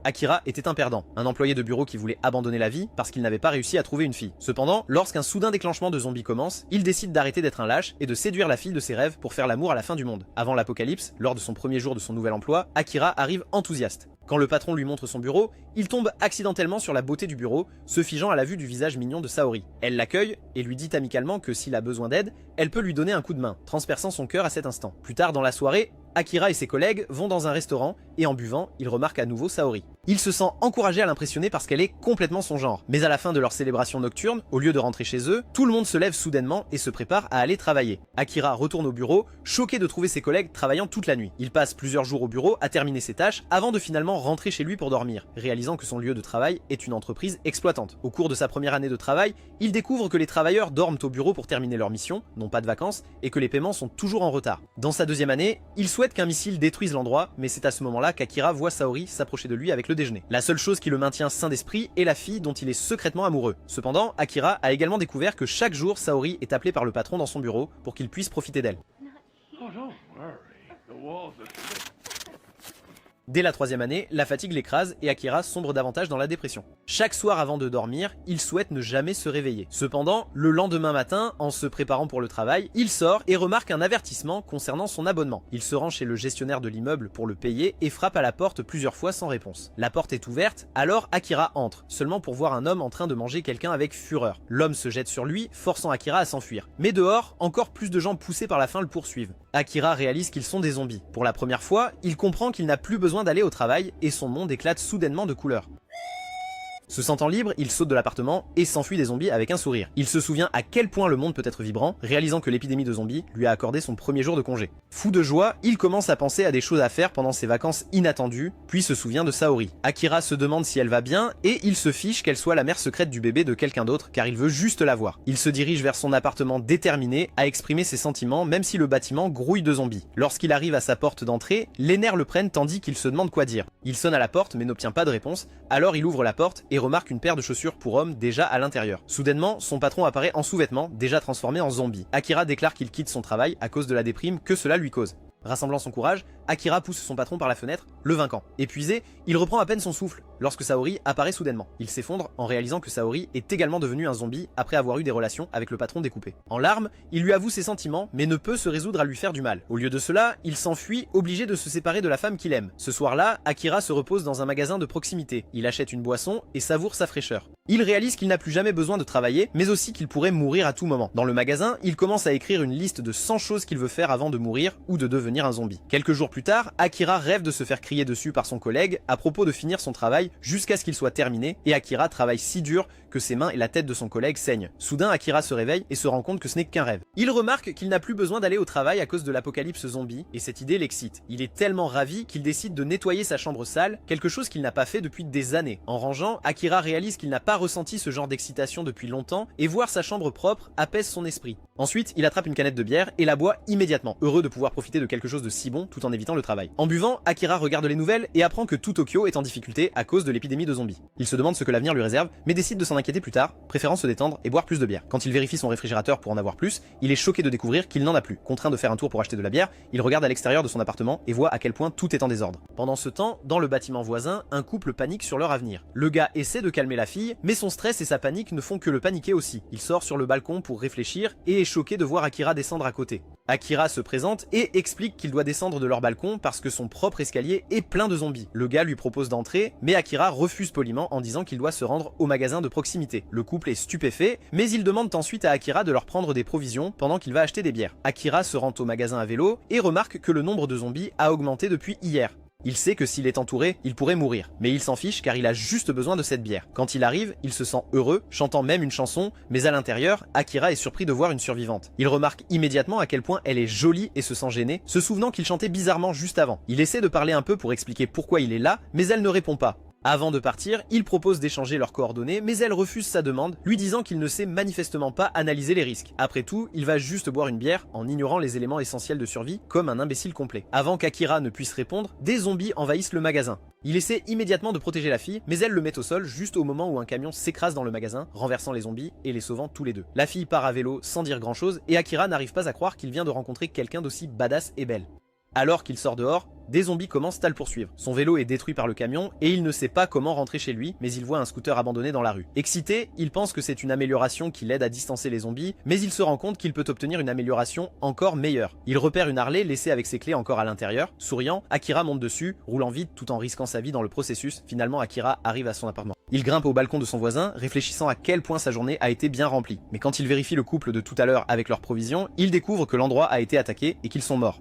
Akira était un perdant, un employé de bureau qui voulait abandonner la vie parce qu'il n'avait pas réussi à trouver une fille. Cependant, lorsqu'un soudain déclenchement de zombies commence, il décide d'arrêter d'être un lâche et de séduire la fille de ses rêves pour faire l'amour à la fin du monde. Avant l'apocalypse, lors de son premier jour de son nouvel emploi, Akira arrive enthousiaste. Quand le patron lui montre son bureau, il tombe accidentellement sur la beauté du bureau, se figeant à la vue du visage mignon de Saori. Elle l'accueille et lui dit amicalement que s'il a besoin d'aide, elle peut lui donner un coup de main, transperçant son cœur à cet instant. Plus tard dans la soirée, Akira et ses collègues vont dans un restaurant et en buvant, il remarque à nouveau Saori. Il se sent encouragé à l'impressionner parce qu'elle est complètement son genre. Mais à la fin de leur célébration nocturne, au lieu de rentrer chez eux, tout le monde se lève soudainement et se prépare à aller travailler. Akira retourne au bureau, choqué de trouver ses collègues travaillant toute la nuit. Il passe plusieurs jours au bureau à terminer ses tâches avant de finalement rentrer chez lui pour dormir, réalisant que son lieu de travail est une entreprise exploitante. Au cours de sa première année de travail, il découvre que les travailleurs dorment au bureau pour terminer leur mission, n'ont pas de vacances et que les paiements sont toujours en retard. Dans sa deuxième année, il souhaite qu'un missile détruise l'endroit, mais c'est à ce moment-là qu'Akira voit Saori s'approcher de lui avec le déjeuner. La seule chose qui le maintient sain d'esprit est la fille dont il est secrètement amoureux. Cependant, Akira a également découvert que chaque jour, Saori est appelée par le patron dans son bureau pour qu'il puisse profiter d'elle. Dès la troisième année, la fatigue l'écrase et Akira sombre davantage dans la dépression. Chaque soir avant de dormir, il souhaite ne jamais se réveiller. Cependant, le lendemain matin, en se préparant pour le travail, il sort et remarque un avertissement concernant son abonnement. Il se rend chez le gestionnaire de l'immeuble pour le payer et frappe à la porte plusieurs fois sans réponse. La porte est ouverte, alors Akira entre, seulement pour voir un homme en train de manger quelqu'un avec fureur. L'homme se jette sur lui, forçant Akira à s'enfuir. Mais dehors, encore plus de gens poussés par la faim le poursuivent. Akira réalise qu'ils sont des zombies. Pour la première fois, il comprend qu'il n'a plus besoin d'aller au travail et son monde éclate soudainement de couleurs. Se sentant libre, il saute de l'appartement et s'enfuit des zombies avec un sourire. Il se souvient à quel point le monde peut être vibrant, réalisant que l'épidémie de zombies lui a accordé son premier jour de congé. Fou de joie, il commence à penser à des choses à faire pendant ses vacances inattendues, puis se souvient de Saori. Akira se demande si elle va bien et il se fiche qu'elle soit la mère secrète du bébé de quelqu'un d'autre car il veut juste la voir. Il se dirige vers son appartement déterminé à exprimer ses sentiments même si le bâtiment grouille de zombies. Lorsqu'il arrive à sa porte d'entrée, les nerfs le prennent tandis qu'il se demande quoi dire. Il sonne à la porte mais n'obtient pas de réponse, alors il ouvre la porte et remarque une paire de chaussures pour homme déjà à l'intérieur. Soudainement, son patron apparaît en sous-vêtements, déjà transformé en zombie. Akira déclare qu'il quitte son travail à cause de la déprime que cela lui cause. Rassemblant son courage, Akira pousse son patron par la fenêtre, le vainquant. Épuisé, il reprend à peine son souffle lorsque Saori apparaît soudainement. Il s'effondre en réalisant que Saori est également devenu un zombie après avoir eu des relations avec le patron découpé. En larmes, il lui avoue ses sentiments mais ne peut se résoudre à lui faire du mal. Au lieu de cela, il s'enfuit, obligé de se séparer de la femme qu'il aime. Ce soir-là, Akira se repose dans un magasin de proximité. Il achète une boisson et savoure sa fraîcheur. Il réalise qu'il n'a plus jamais besoin de travailler, mais aussi qu'il pourrait mourir à tout moment. Dans le magasin, il commence à écrire une liste de 100 choses qu'il veut faire avant de mourir ou de devenir un zombie. Quelques jours plus tard, Akira rêve de se faire crier dessus par son collègue à propos de finir son travail jusqu'à ce qu'il soit terminé et Akira travaille si dur que ses mains et la tête de son collègue saignent. Soudain, Akira se réveille et se rend compte que ce n'est qu'un rêve. Il remarque qu'il n'a plus besoin d'aller au travail à cause de l'apocalypse zombie et cette idée l'excite. Il est tellement ravi qu'il décide de nettoyer sa chambre sale, quelque chose qu'il n'a pas fait depuis des années. En rangeant, Akira réalise qu'il n'a pas ressenti ce genre d'excitation depuis longtemps et voir sa chambre propre apaise son esprit. Ensuite, il attrape une canette de bière et la boit immédiatement, heureux de pouvoir profiter de quelque chose de si bon tout en évitant le travail. En buvant, Akira regarde les nouvelles et apprend que tout Tokyo est en difficulté à cause de l'épidémie de zombies. Il se demande ce que l'avenir lui réserve, mais décide de s'en inquiéter plus tard, préférant se détendre et boire plus de bière. Quand il vérifie son réfrigérateur pour en avoir plus, il est choqué de découvrir qu'il n'en a plus. Contraint de faire un tour pour acheter de la bière, il regarde à l'extérieur de son appartement et voit à quel point tout est en désordre. Pendant ce temps, dans le bâtiment voisin, un couple panique sur leur avenir. Le gars essaie de calmer la fille, mais son stress et sa panique ne font que le paniquer aussi. Il sort sur le balcon pour réfléchir et est choqué de voir Akira descendre à côté. Akira se présente et explique qu'il doit descendre de leur balcon parce que son propre escalier est plein de zombies. Le gars lui propose d'entrer, mais Akira refuse poliment en disant qu'il doit se rendre au magasin de proximité. Le couple est stupéfait, mais ils demandent ensuite à Akira de leur prendre des provisions pendant qu'il va acheter des bières. Akira se rend au magasin à vélo et remarque que le nombre de zombies a augmenté depuis hier. Il sait que s'il est entouré, il pourrait mourir, mais il s'en fiche car il a juste besoin de cette bière. Quand il arrive, il se sent heureux, chantant même une chanson, mais à l'intérieur, Akira est surpris de voir une survivante. Il remarque immédiatement à quel point elle est jolie et se sent gêné, se souvenant qu'il chantait bizarrement juste avant. Il essaie de parler un peu pour expliquer pourquoi il est là, mais elle ne répond pas. Avant de partir, il propose d'échanger leurs coordonnées, mais elle refuse sa demande, lui disant qu'il ne sait manifestement pas analyser les risques. Après tout, il va juste boire une bière en ignorant les éléments essentiels de survie, comme un imbécile complet. Avant qu'Akira ne puisse répondre, des zombies envahissent le magasin. Il essaie immédiatement de protéger la fille, mais elle le met au sol juste au moment où un camion s'écrase dans le magasin, renversant les zombies et les sauvant tous les deux. La fille part à vélo sans dire grand chose, et Akira n'arrive pas à croire qu'il vient de rencontrer quelqu'un d'aussi badass et belle. Alors qu'il sort dehors, des zombies commencent à le poursuivre. Son vélo est détruit par le camion et il ne sait pas comment rentrer chez lui, mais il voit un scooter abandonné dans la rue. Excité, il pense que c'est une amélioration qui l'aide à distancer les zombies, mais il se rend compte qu'il peut obtenir une amélioration encore meilleure. Il repère une Harley laissée avec ses clés encore à l'intérieur. Souriant, Akira monte dessus, roulant vite tout en risquant sa vie dans le processus. Finalement, Akira arrive à son appartement. Il grimpe au balcon de son voisin, réfléchissant à quel point sa journée a été bien remplie. Mais quand il vérifie le couple de tout à l'heure avec leurs provisions, il découvre que l'endroit a été attaqué et qu'ils sont morts.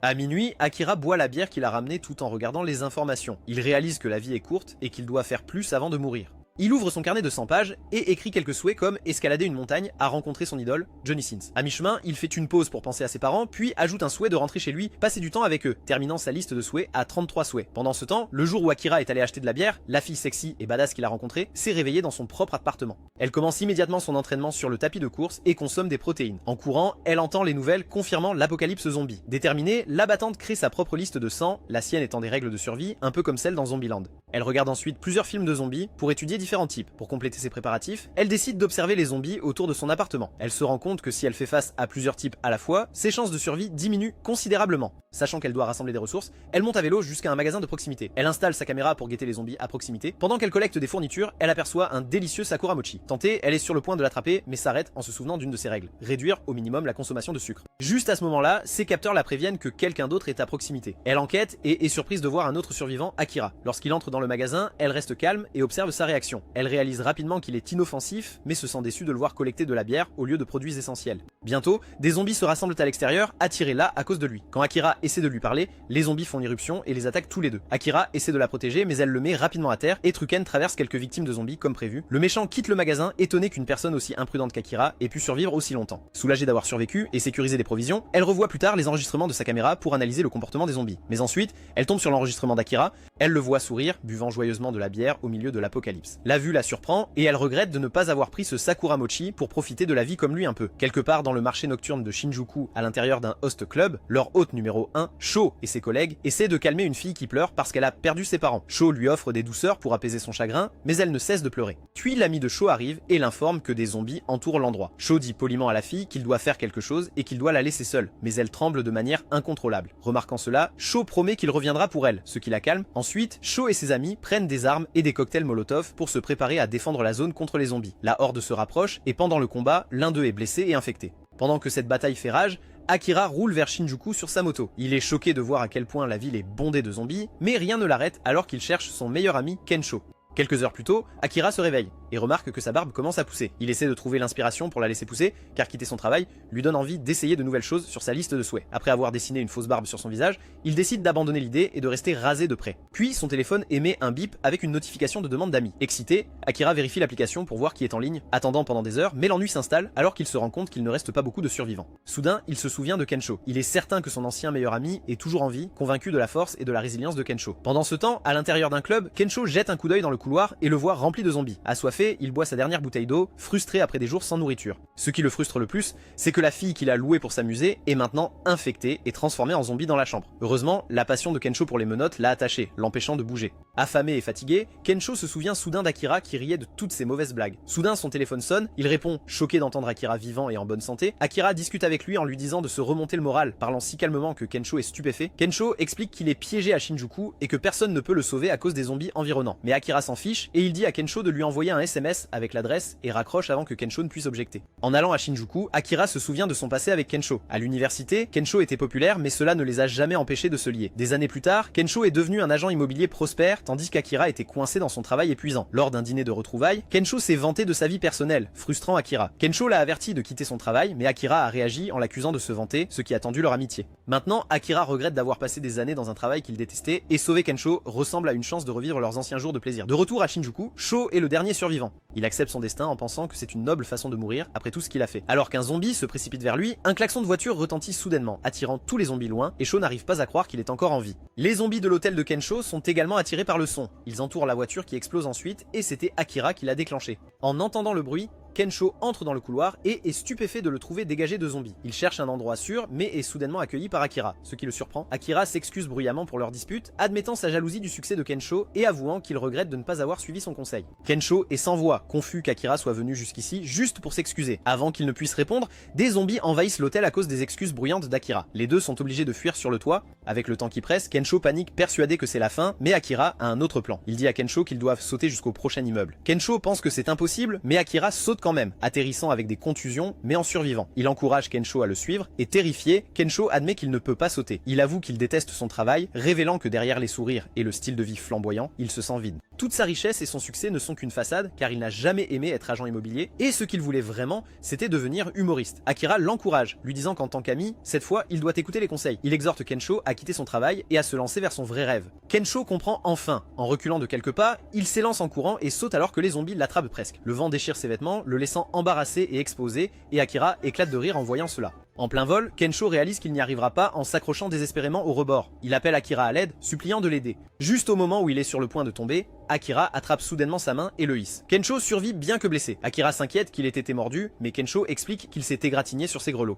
À minuit, Akira boit la bière qu'il a ramenée tout en regardant les informations. Il réalise que la vie est courte et qu'il doit faire plus avant de mourir. Il ouvre son carnet de 100 pages et écrit quelques souhaits comme escalader une montagne, à rencontrer son idole, Johnny Sins. À mi-chemin, il fait une pause pour penser à ses parents, puis ajoute un souhait de rentrer chez lui, passer du temps avec eux, terminant sa liste de souhaits à 33 souhaits. Pendant ce temps, le jour où Akira est allé acheter de la bière, la fille sexy et badass qu'il a rencontrée s'est réveillée dans son propre appartement. Elle commence immédiatement son entraînement sur le tapis de course et consomme des protéines. En courant, elle entend les nouvelles confirmant l'apocalypse zombie. Déterminée, la battante crée sa propre liste de 100, la sienne étant des règles de survie, un peu comme celle dans Zombieland. Elle regarde ensuite plusieurs films de zombies pour étudier différents types. Pour compléter ses préparatifs, elle décide d'observer les zombies autour de son appartement. Elle se rend compte que si elle fait face à plusieurs types à la fois, ses chances de survie diminuent considérablement. Sachant qu'elle doit rassembler des ressources, elle monte à vélo jusqu'à un magasin de proximité. Elle installe sa caméra pour guetter les zombies à proximité. Pendant qu'elle collecte des fournitures, elle aperçoit un délicieux Sakura Mochi. Tentée, elle est sur le point de l'attraper, mais s'arrête en se souvenant d'une de ses règles: réduire au minimum la consommation de sucre. Juste à ce moment-là, ses capteurs la préviennent que quelqu'un d'autre est à proximité. Elle enquête et est surprise de voir un autre survivant, Akira. Lorsqu'il entre dans le magasin, elle reste calme et observe sa réaction. Elle réalise rapidement qu'il est inoffensif, mais se sent déçue de le voir collecter de la bière au lieu de produits essentiels. Bientôt, des zombies se rassemblent à l'extérieur, attirés là à cause de lui. Quand Akira essaie de lui parler, les zombies font irruption et les attaquent tous les deux. Akira essaie de la protéger, mais elle le met rapidement à terre et Truken traverse quelques victimes de zombies comme prévu. Le méchant quitte le magasin, étonné qu'une personne aussi imprudente qu'Akira ait pu survivre aussi longtemps. Soulagée d'avoir survécu et sécurisé des provisions, elle revoit plus tard les enregistrements de sa caméra pour analyser le comportement des zombies. Mais ensuite, elle tombe sur l'enregistrement d'Akira, elle le voit sourire, buvant joyeusement de la bière au milieu de l'apocalypse. La vue la surprend et elle regrette de ne pas avoir pris ce Sakura Mochi pour profiter de la vie comme lui un peu. Quelque part dans le marché nocturne de Shinjuku, à l'intérieur d'un host club, leur hôte numéro 1, Sho et ses collègues essaient de calmer une fille qui pleure parce qu'elle a perdu ses parents. Sho lui offre des douceurs pour apaiser son chagrin, mais elle ne cesse de pleurer. Puis l'ami de Sho arrive et l'informe que des zombies entourent l'endroit. Sho dit poliment à la fille qu'il doit faire quelque chose et qu'il doit la laisser seule, mais elle tremble de manière incontrôlable. Remarquant cela, Sho promet qu'il reviendra pour elle, ce qui la calme. Ensuite, Sho et ses amis prennent des armes et des cocktails Molotov pour se préparer à défendre la zone contre les zombies. La horde se rapproche et pendant le combat, l'un d'eux est blessé et infecté. Pendant que cette bataille fait rage, Akira roule vers Shinjuku sur sa moto. Il est choqué de voir à quel point la ville est bondée de zombies, mais rien ne l'arrête alors qu'il cherche son meilleur ami Kensho. Quelques heures plus tôt, Akira se réveille et remarque que sa barbe commence à pousser. Il essaie de trouver l'inspiration pour la laisser pousser, car quitter son travail lui donne envie d'essayer de nouvelles choses sur sa liste de souhaits. Après avoir dessiné une fausse barbe sur son visage, il décide d'abandonner l'idée et de rester rasé de près. Puis son téléphone émet un bip avec une notification de demande d'amis. Excité, Akira vérifie l'application pour voir qui est en ligne, attendant pendant des heures, mais l'ennui s'installe alors qu'il se rend compte qu'il ne reste pas beaucoup de survivants. Soudain, il se souvient de Kensho. Il est certain que son ancien meilleur ami est toujours en vie, convaincu de la force et de la résilience de Kensho. Pendant ce temps, à l'intérieur d'un club, Kensho jette un coup d'œil dans le couloir et le voit rempli de zombies. Assoiffé, il boit sa dernière bouteille d'eau, frustré après des jours sans nourriture. Ce qui le frustre le plus, c'est que la fille qu'il a louée pour s'amuser est maintenant infectée et transformée en zombie dans la chambre. Heureusement, la passion de Kensho pour les menottes l'a attaché, l'empêchant de bouger. Affamé et fatigué, Kensho se souvient soudain d'Akira qui riait de toutes ses mauvaises blagues. Soudain, son téléphone sonne, il répond, choqué d'entendre Akira vivant et en bonne santé. Akira discute avec lui en lui disant de se remonter le moral, parlant si calmement que Kensho est stupéfait. Kensho explique qu'il est piégé à Shinjuku et que personne ne peut le sauver à cause des zombies environnants. Mais Akira s'en fiche et il dit à Kensho de lui envoyer un SMS avec l'adresse et raccroche avant que Kensho ne puisse objecter. En allant à Shinjuku, Akira se souvient de son passé avec Kensho. À l'université, Kensho était populaire mais cela ne les a jamais empêchés de se lier. Des années plus tard, Kensho est devenu un agent immobilier prospère tandis qu'Akira était coincé dans son travail épuisant. Lors d'un dîner de retrouvailles, Kensho s'est vanté de sa vie personnelle, frustrant Akira. Kensho l'a averti de quitter son travail mais Akira a réagi en l'accusant de se vanter, ce qui a tendu leur amitié. Maintenant, Akira regrette d'avoir passé des années dans un travail qu'il détestait et sauver Kensho ressemble à une chance de revivre leurs anciens jours de plaisir. De retour à Shinjuku, Sho est le dernier survivant. Il accepte son destin en pensant que c'est une noble façon de mourir après tout ce qu'il a fait. Alors qu'un zombie se précipite vers lui, un klaxon de voiture retentit soudainement, attirant tous les zombies loin et Sho n'arrive pas à croire qu'il est encore en vie. Les zombies de l'hôtel de Kensho sont également attirés par le son. Ils entourent la voiture qui explose ensuite et c'était Akira qui l'a déclenché. En entendant le bruit, Kensho entre dans le couloir et est stupéfait de le trouver dégagé de zombies. Il cherche un endroit sûr mais est soudainement accueilli par Akira, ce qui le surprend. Akira s'excuse bruyamment pour leur dispute, admettant sa jalousie du succès de Kensho et avouant qu'il regrette de ne pas avoir suivi son conseil. Kensho est sans voix, confus qu'Akira soit venu jusqu'ici juste pour s'excuser. Avant qu'il ne puisse répondre, des zombies envahissent l'hôtel à cause des excuses bruyantes d'Akira. Les deux sont obligés de fuir sur le toit. Avec le temps qui presse, Kensho panique persuadé que c'est la fin, mais Akira a un autre plan. Il dit à Kensho qu'ils doivent sauter jusqu'au prochain immeuble. Kensho pense que c'est impossible, mais Akira saute quand même, atterrissant avec des contusions, mais en survivant. Il encourage Kensho à le suivre, et terrifié, Kensho admet qu'il ne peut pas sauter. Il avoue qu'il déteste son travail, révélant que derrière les sourires et le style de vie flamboyant, il se sent vide. Toute sa richesse et son succès ne sont qu'une façade, car il n'a jamais aimé être agent immobilier, et ce qu'il voulait vraiment, c'était devenir humoriste. Akira l'encourage, lui disant qu'en tant qu'ami, cette fois, il doit écouter les conseils. Il exhorte Kensho à quitter son travail et à se lancer vers son vrai rêve. Kensho comprend enfin. En reculant de quelques pas, il s'élance en courant et saute alors que les zombies l'attrapent presque. Le vent déchire ses vêtements, le laissant embarrassé et exposé, et Akira éclate de rire en voyant cela. En plein vol, Kensho réalise qu'il n'y arrivera pas en s'accrochant désespérément au rebord. Il appelle Akira à l'aide, suppliant de l'aider. Juste au moment où il est sur le point de tomber, Akira attrape soudainement sa main et le hisse. Kensho survit bien que blessé. Akira s'inquiète qu'il ait été mordu, mais Kensho explique qu'il s'est égratigné sur ses grelots.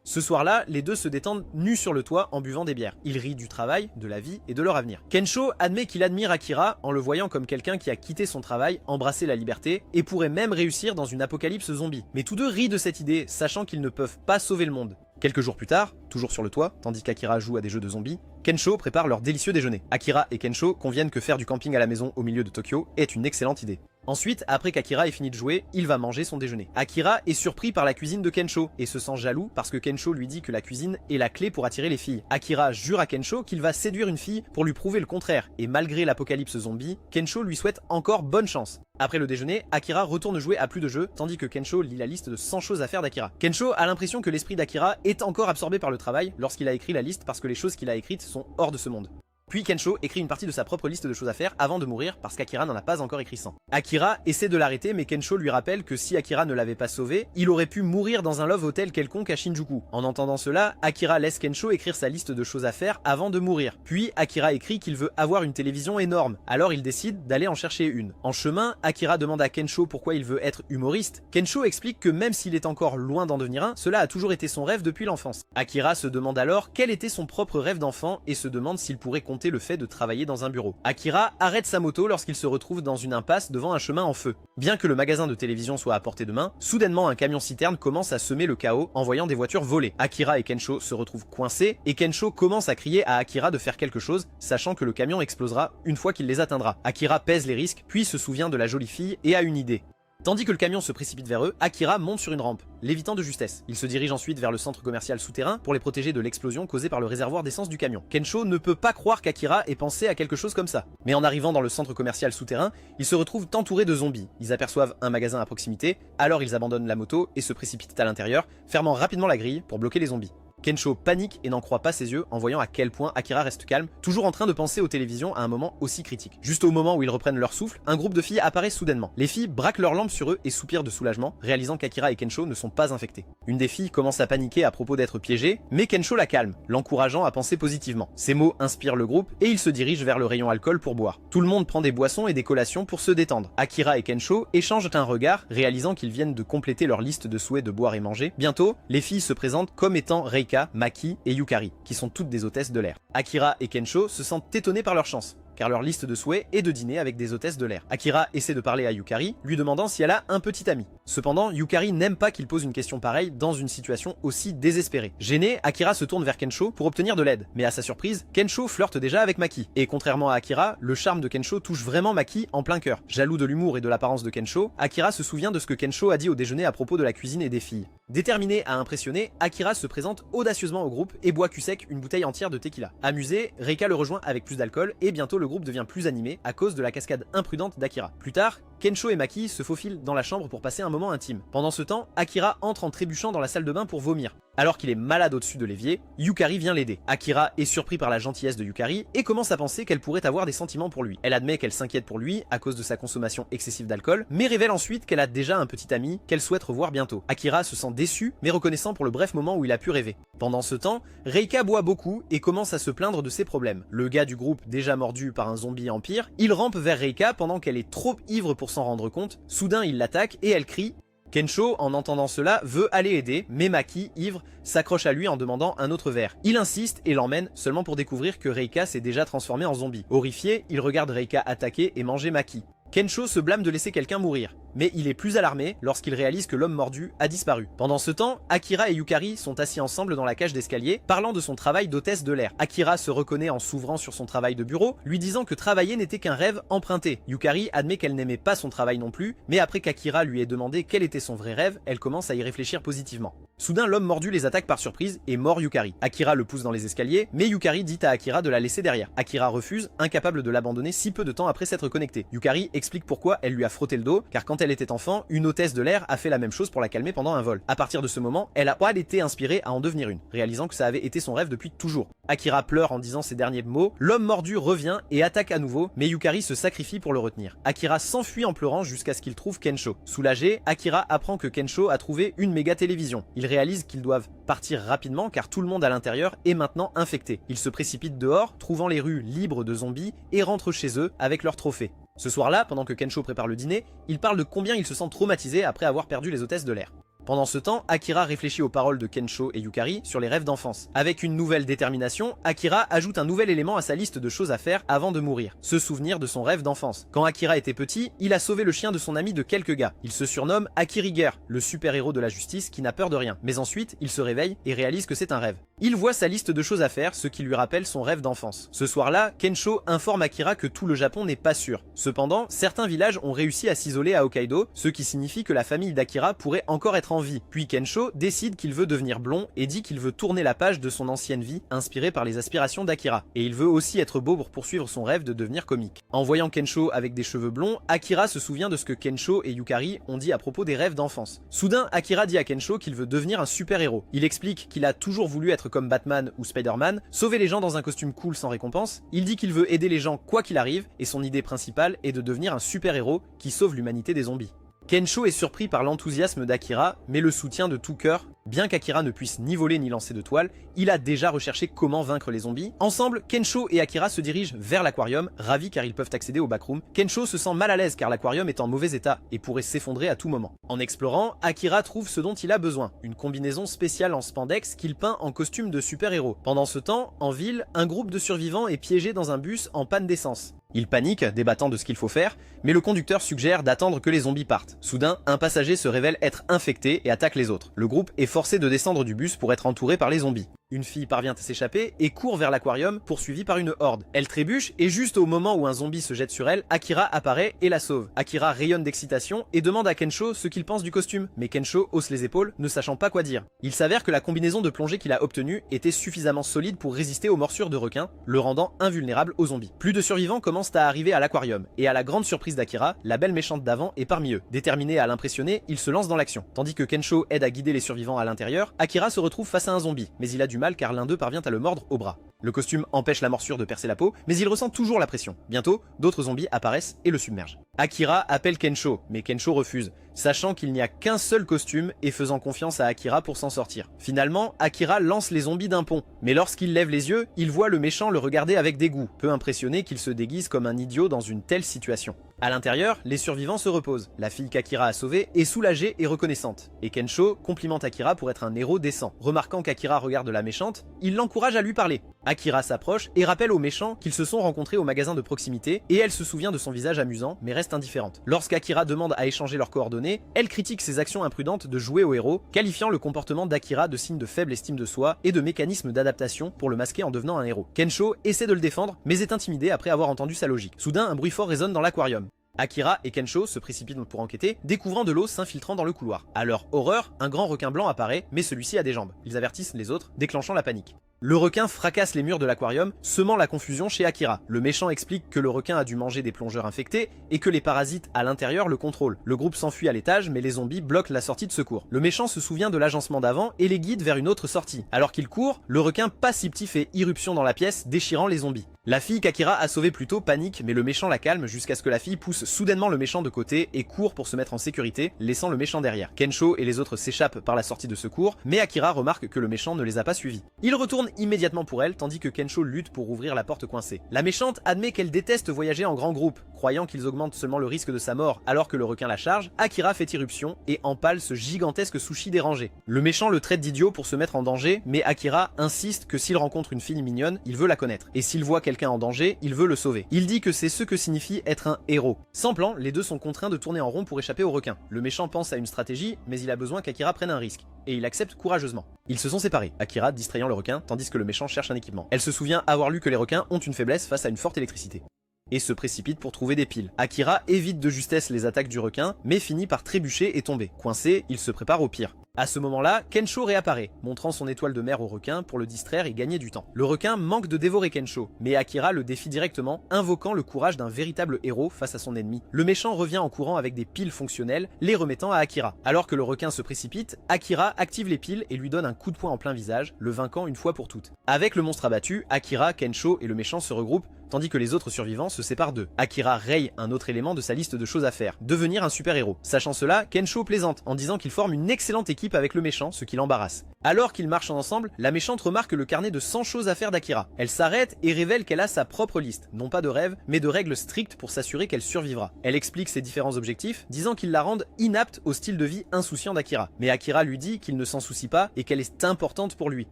Ce soir-là, les deux se détendent nus sur le toit en buvant des bières. Ils rient du travail, de la vie et de leur avenir. Kensho admet qu'il admire Akira en le voyant comme quelqu'un qui a quitté son travail, embrassé la liberté et pourrait même réussir dans une apocalypse zombie. Mais tous deux rient de cette idée, sachant qu'ils ne peuvent pas sauver le monde. Quelques jours plus tard, toujours sur le toit, tandis qu'Akira joue à des jeux de zombies, Kensho prépare leur délicieux déjeuner. Akira et Kensho conviennent que faire du camping à la maison au milieu de Tokyo est une excellente idée. Ensuite, après qu'Akira ait fini de jouer, il va manger son déjeuner. Akira est surpris par la cuisine de Kensho et se sent jaloux parce que Kensho lui dit que la cuisine est la clé pour attirer les filles. Akira jure à Kensho qu'il va séduire une fille pour lui prouver le contraire et malgré l'apocalypse zombie, Kensho lui souhaite encore bonne chance. Après le déjeuner, Akira retourne jouer à plus de jeux tandis que Kensho lit la liste de 100 choses à faire d'Akira. Kensho a l'impression que l'esprit d'Akira est encore absorbé par le travail lorsqu'il a écrit la liste parce que les choses qu'il a écrites sont hors de ce monde. Puis Kensho écrit une partie de sa propre liste de choses à faire avant de mourir parce qu'Akira n'en a pas encore écrit 100. Akira essaie de l'arrêter mais Kensho lui rappelle que si Akira ne l'avait pas sauvé, il aurait pu mourir dans un love hotel quelconque à Shinjuku. En entendant cela, Akira laisse Kensho écrire sa liste de choses à faire avant de mourir. Puis Akira écrit qu'il veut avoir une télévision énorme, alors il décide d'aller en chercher une. En chemin, Akira demande à Kensho pourquoi il veut être humoriste. Kensho explique que même s'il est encore loin d'en devenir un, cela a toujours été son rêve depuis l'enfance. Akira se demande alors quel était son propre rêve d'enfant et se demande s'il pourrait compter le fait de travailler dans un bureau. Akira arrête sa moto lorsqu'il se retrouve dans une impasse devant un chemin en feu. Bien que le magasin de télévision soit à portée de main, soudainement un camion-citerne commence à semer le chaos en voyant des voitures voler. Akira et Kensho se retrouvent coincés et Kensho commence à crier à Akira de faire quelque chose, sachant que le camion explosera une fois qu'il les atteindra. Akira pèse les risques, puis se souvient de la jolie fille et a une idée. Tandis que le camion se précipite vers eux, Akira monte sur une rampe, l'évitant de justesse. Il se dirige ensuite vers le centre commercial souterrain pour les protéger de l'explosion causée par le réservoir d'essence du camion. Kensho ne peut pas croire qu'Akira ait pensé à quelque chose comme ça. Mais en arrivant dans le centre commercial souterrain, ils se retrouvent entourés de zombies. Ils aperçoivent un magasin à proximité, alors ils abandonnent la moto et se précipitent à l'intérieur, fermant rapidement la grille pour bloquer les zombies. Kensho panique et n'en croit pas ses yeux en voyant à quel point Akira reste calme, toujours en train de penser aux télévisions à un moment aussi critique. Juste au moment où ils reprennent leur souffle, un groupe de filles apparaît soudainement. Les filles braquent leurs lampes sur eux et soupirent de soulagement, réalisant qu'Akira et Kensho ne sont pas infectés. Une des filles commence à paniquer à propos d'être piégée, mais Kensho la calme, l'encourageant à penser positivement. Ces mots inspirent le groupe et ils se dirigent vers le rayon alcool pour boire. Tout le monde prend des boissons et des collations pour se détendre. Akira et Kensho échangent un regard, réalisant qu'ils viennent de compléter leur liste de souhaits de boire et manger. Bientôt, les filles se présentent comme étant Reika, Maki et Yukari, qui sont toutes des hôtesses de l'air. Akira et Kensho se sentent étonnés par leur chance, car leur liste de souhaits est de dîner avec des hôtesses de l'air. Akira essaie de parler à Yukari, lui demandant si elle a un petit ami. Cependant, Yukari n'aime pas qu'il pose une question pareille dans une situation aussi désespérée. Gêné, Akira se tourne vers Kensho pour obtenir de l'aide, mais à sa surprise, Kensho flirte déjà avec Maki. Et contrairement à Akira, le charme de Kensho touche vraiment Maki en plein cœur. Jaloux de l'humour et de l'apparence de Kensho, Akira se souvient de ce que Kensho a dit au déjeuner à propos de la cuisine et des filles. Déterminé à impressionner, Akira se présente audacieusement au groupe et boit cul sec une bouteille entière de tequila. Amusé, Reika le rejoint avec plus d'alcool et bientôt le groupe devient plus animé à cause de la cascade imprudente d'Akira. Plus tard, Kensho et Maki se faufilent dans la chambre pour passer un moment intime. Pendant ce temps, Akira entre en trébuchant dans la salle de bain pour vomir. Alors qu'il est malade au-dessus de l'évier, Yukari vient l'aider. Akira est surpris par la gentillesse de Yukari et commence à penser qu'elle pourrait avoir des sentiments pour lui. Elle admet qu'elle s'inquiète pour lui à cause de sa consommation excessive d'alcool, mais révèle ensuite qu'elle a déjà un petit ami qu'elle souhaite revoir bientôt. Akira se sent déçu, mais reconnaissant pour le bref moment où il a pu rêver. Pendant ce temps, Reika boit beaucoup et commence à se plaindre de ses problèmes. Le gars du groupe, déjà mordu par un zombie empire, il rampe vers Reika pendant qu'elle est trop ivre pour s'en rendre compte. Soudain, il l'attaque et elle crie. Kensho, en entendant cela, veut aller aider, mais Maki, ivre, s'accroche à lui en demandant un autre verre. Il insiste et l'emmène, seulement pour découvrir que Reika s'est déjà transformée en zombie. Horrifié, il regarde Reika attaquer et manger Maki. Kensho se blâme de laisser quelqu'un mourir, mais il est plus alarmé lorsqu'il réalise que l'homme mordu a disparu. Pendant ce temps, Akira et Yukari sont assis ensemble dans la cage d'escalier, parlant de son travail d'hôtesse de l'air. Akira se reconnaît en s'ouvrant sur son travail de bureau, lui disant que travailler n'était qu'un rêve emprunté. Yukari admet qu'elle n'aimait pas son travail non plus, mais après qu'Akira lui ait demandé quel était son vrai rêve, elle commence à y réfléchir positivement. Soudain, l'homme mordu les attaque par surprise et mord Yukari. Akira le pousse dans les escaliers, mais Yukari dit à Akira de la laisser derrière. Akira refuse, incapable de l'abandonner si peu de temps après s'être connecté. Yukari explique pourquoi elle lui a frotté le dos, car quand elle était enfant, une hôtesse de l'air a fait la même chose pour la calmer pendant un vol. À partir de ce moment, elle a pas été inspirée à en devenir une, réalisant que ça avait été son rêve depuis toujours. Akira pleure en disant ces derniers mots, l'homme mordu revient et attaque à nouveau, mais Yukari se sacrifie pour le retenir. Akira s'enfuit en pleurant jusqu'à ce qu'il trouve Kensho. Soulagé, Akira apprend que Kensho a trouvé une méga télévision. Ils réalisent qu'ils doivent partir rapidement car tout le monde à l'intérieur est maintenant infecté. Ils se précipitent dehors, trouvant les rues libres de zombies et rentrent chez eux avec leurs trophées. Ce soir-là, pendant que Kensho prépare le dîner, il parle de combien il se sent traumatisé après avoir perdu les hôtesses de l'air. Pendant ce temps, Akira réfléchit aux paroles de Kensho et Yukari sur les rêves d'enfance. Avec une nouvelle détermination, Akira ajoute un nouvel élément à sa liste de choses à faire avant de mourir, se souvenir de son rêve d'enfance. Quand Akira était petit, il a sauvé le chien de son ami de quelques gars. Il se surnomme Akiriger, le super-héros de la justice qui n'a peur de rien. Mais ensuite, il se réveille et réalise que c'est un rêve. Il voit sa liste de choses à faire, ce qui lui rappelle son rêve d'enfance. Ce soir-là, Kensho informe Akira que tout le Japon n'est pas sûr. Cependant, certains villages ont réussi à s'isoler à Hokkaido, ce qui signifie que la famille d'Akira pourrait encore être en vie. Puis Kensho décide qu'il veut devenir blond et dit qu'il veut tourner la page de son ancienne vie inspirée par les aspirations d'Akira. Et il veut aussi être beau pour poursuivre son rêve de devenir comique. En voyant Kensho avec des cheveux blonds, Akira se souvient de ce que Kensho et Yukari ont dit à propos des rêves d'enfance. Soudain, Akira dit à Kensho qu'il veut devenir un super-héros. Il explique qu'il a toujours voulu être comme Batman ou Spider-Man, sauver les gens dans un costume cool sans récompense. Il dit qu'il veut aider les gens quoi qu'il arrive et son idée principale est de devenir un super-héros qui sauve l'humanité des zombies. Kensho est surpris par l'enthousiasme d'Akira, mais le soutient de tout cœur. Bien qu'Akira ne puisse ni voler ni lancer de toile, il a déjà recherché comment vaincre les zombies. Ensemble, Kensho et Akira se dirigent vers l'aquarium, ravis car ils peuvent accéder au backroom. Kensho se sent mal à l'aise car l'aquarium est en mauvais état et pourrait s'effondrer à tout moment. En explorant, Akira trouve ce dont il a besoin, une combinaison spéciale en spandex qu'il peint en costume de super-héros. Pendant ce temps, en ville, un groupe de survivants est piégé dans un bus en panne d'essence. Il panique, débattant de ce qu'il faut faire, mais le conducteur suggère d'attendre que les zombies partent. Soudain, un passager se révèle être infecté et attaque les autres. Le groupe est forcé de descendre du bus pour être entouré par les zombies. Une fille parvient à s'échapper et court vers l'aquarium poursuivie par une horde. Elle trébuche et juste au moment où un zombie se jette sur elle, Akira apparaît et la sauve. Akira rayonne d'excitation et demande à Kensho ce qu'il pense du costume, mais Kensho hausse les épaules, ne sachant pas quoi dire. Il s'avère que la combinaison de plongée qu'il a obtenue était suffisamment solide pour résister aux morsures de requins, le rendant invulnérable aux zombies. Plus de survivants commencent à arriver à l'aquarium, et à la grande surprise d'Akira, la belle méchante d'avant est parmi eux. Déterminé à l'impressionner, il se lance dans l'action. Tandis que Kensho aide à guider les survivants à l'intérieur, Akira se retrouve face à un zombie, mais il a du mal car l'un d'eux parvient à le mordre au bras. Le costume empêche la morsure de percer la peau, mais il ressent toujours la pression. Bientôt, d'autres zombies apparaissent et le submergent. Akira appelle Kensho, mais Kensho refuse, sachant qu'il n'y a qu'un seul costume et faisant confiance à Akira pour s'en sortir. Finalement, Akira lance les zombies d'un pont, mais lorsqu'il lève les yeux, il voit le méchant le regarder avec dégoût, peu impressionné qu'il se déguise comme un idiot dans une telle situation. À l'intérieur, les survivants se reposent. La fille qu'Akira a sauvée est soulagée et reconnaissante. Et Kensho complimente Akira pour être un héros décent. Remarquant qu'Akira regarde la méchante, il l'encourage à lui parler. Akira s'approche et rappelle au méchant qu'ils se sont rencontrés au magasin de proximité et elle se souvient de son visage amusant mais reste indifférente. Lorsqu'Akira demande à échanger leurs coordonnées, elle critique ses actions imprudentes de jouer au héros, qualifiant le comportement d'Akira de signe de faible estime de soi et de mécanisme d'adaptation pour le masquer en devenant un héros. Kensho essaie de le défendre mais est intimidé après avoir entendu sa logique. Soudain, un bruit fort résonne dans l'aquarium. Akira et Kensho se précipitent pour enquêter, découvrant de l'eau s'infiltrant dans le couloir. À leur horreur, un grand requin blanc apparaît, mais celui-ci a des jambes. Ils avertissent les autres, déclenchant la panique. Le requin fracasse les murs de l'aquarium, semant la confusion chez Akira. Le méchant explique que le requin a dû manger des plongeurs infectés et que les parasites à l'intérieur le contrôlent. Le groupe s'enfuit à l'étage, mais les zombies bloquent la sortie de secours. Le méchant se souvient de l'agencement d'avant et les guide vers une autre sortie. Alors qu'il court, le requin passif fait irruption dans la pièce, déchirant les zombies. La fille qu'Akira a sauvée plus tôt panique, mais le méchant la calme jusqu'à ce que la fille pousse soudainement le méchant de côté et court pour se mettre en sécurité, laissant le méchant derrière. Kensho et les autres s'échappent par la sortie de secours, mais Akira remarque que le méchant ne les a pas suivis. Il retourne immédiatement pour elle, tandis que Kensho lutte pour ouvrir la porte coincée. La méchante admet qu'elle déteste voyager en grand groupe, croyant qu'ils augmentent seulement le risque de sa mort alors que le requin la charge. Akira fait irruption et empale ce gigantesque sushi dérangé. Le méchant le traite d'idiot pour se mettre en danger, mais Akira insiste que s'il rencontre une fille mignonne, il veut la connaître, et s'il voit quelqu'un en danger, il veut le sauver. Il dit que c'est ce que signifie être un héros. Sans plan, les deux sont contraints de tourner en rond pour échapper au requin. Le méchant pense à une stratégie, mais il a besoin qu'Akira prenne un risque, et il accepte courageusement. Ils se sont séparés, Akira distrayant le requin, tandis que le méchant cherche un équipement. Elle se souvient avoir lu que les requins ont une faiblesse face à une forte électricité, et se précipite pour trouver des piles. Akira évite de justesse les attaques du requin, mais finit par trébucher et tomber. Coincé, il se prépare au pire. À ce moment-là, Kensho réapparaît, montrant son étoile de mer au requin pour le distraire et gagner du temps. Le requin manque de dévorer Kensho, mais Akira le défie directement, invoquant le courage d'un véritable héros face à son ennemi. Le méchant revient en courant avec des piles fonctionnelles, les remettant à Akira. Alors que le requin se précipite, Akira active les piles et lui donne un coup de poing en plein visage, le vainquant une fois pour toutes. Avec le monstre abattu, Akira, Kensho et le méchant se regroupent, tandis que les autres survivants se séparent d'eux. Akira raye un autre élément de sa liste de choses à faire, devenir un super-héros. Sachant cela, Kensho plaisante en disant qu'il forme une excellente équipe avec le méchant, ce qui l'embarrasse. Alors qu'ils marchent ensemble, la méchante remarque le carnet de 100 choses à faire d'Akira. Elle s'arrête et révèle qu'elle a sa propre liste, non pas de rêves, mais de règles strictes pour s'assurer qu'elle survivra. Elle explique ses différents objectifs, disant qu'ils la rendent inapte au style de vie insouciant d'Akira. Mais Akira lui dit qu'il ne s'en soucie pas et qu'elle est importante pour lui.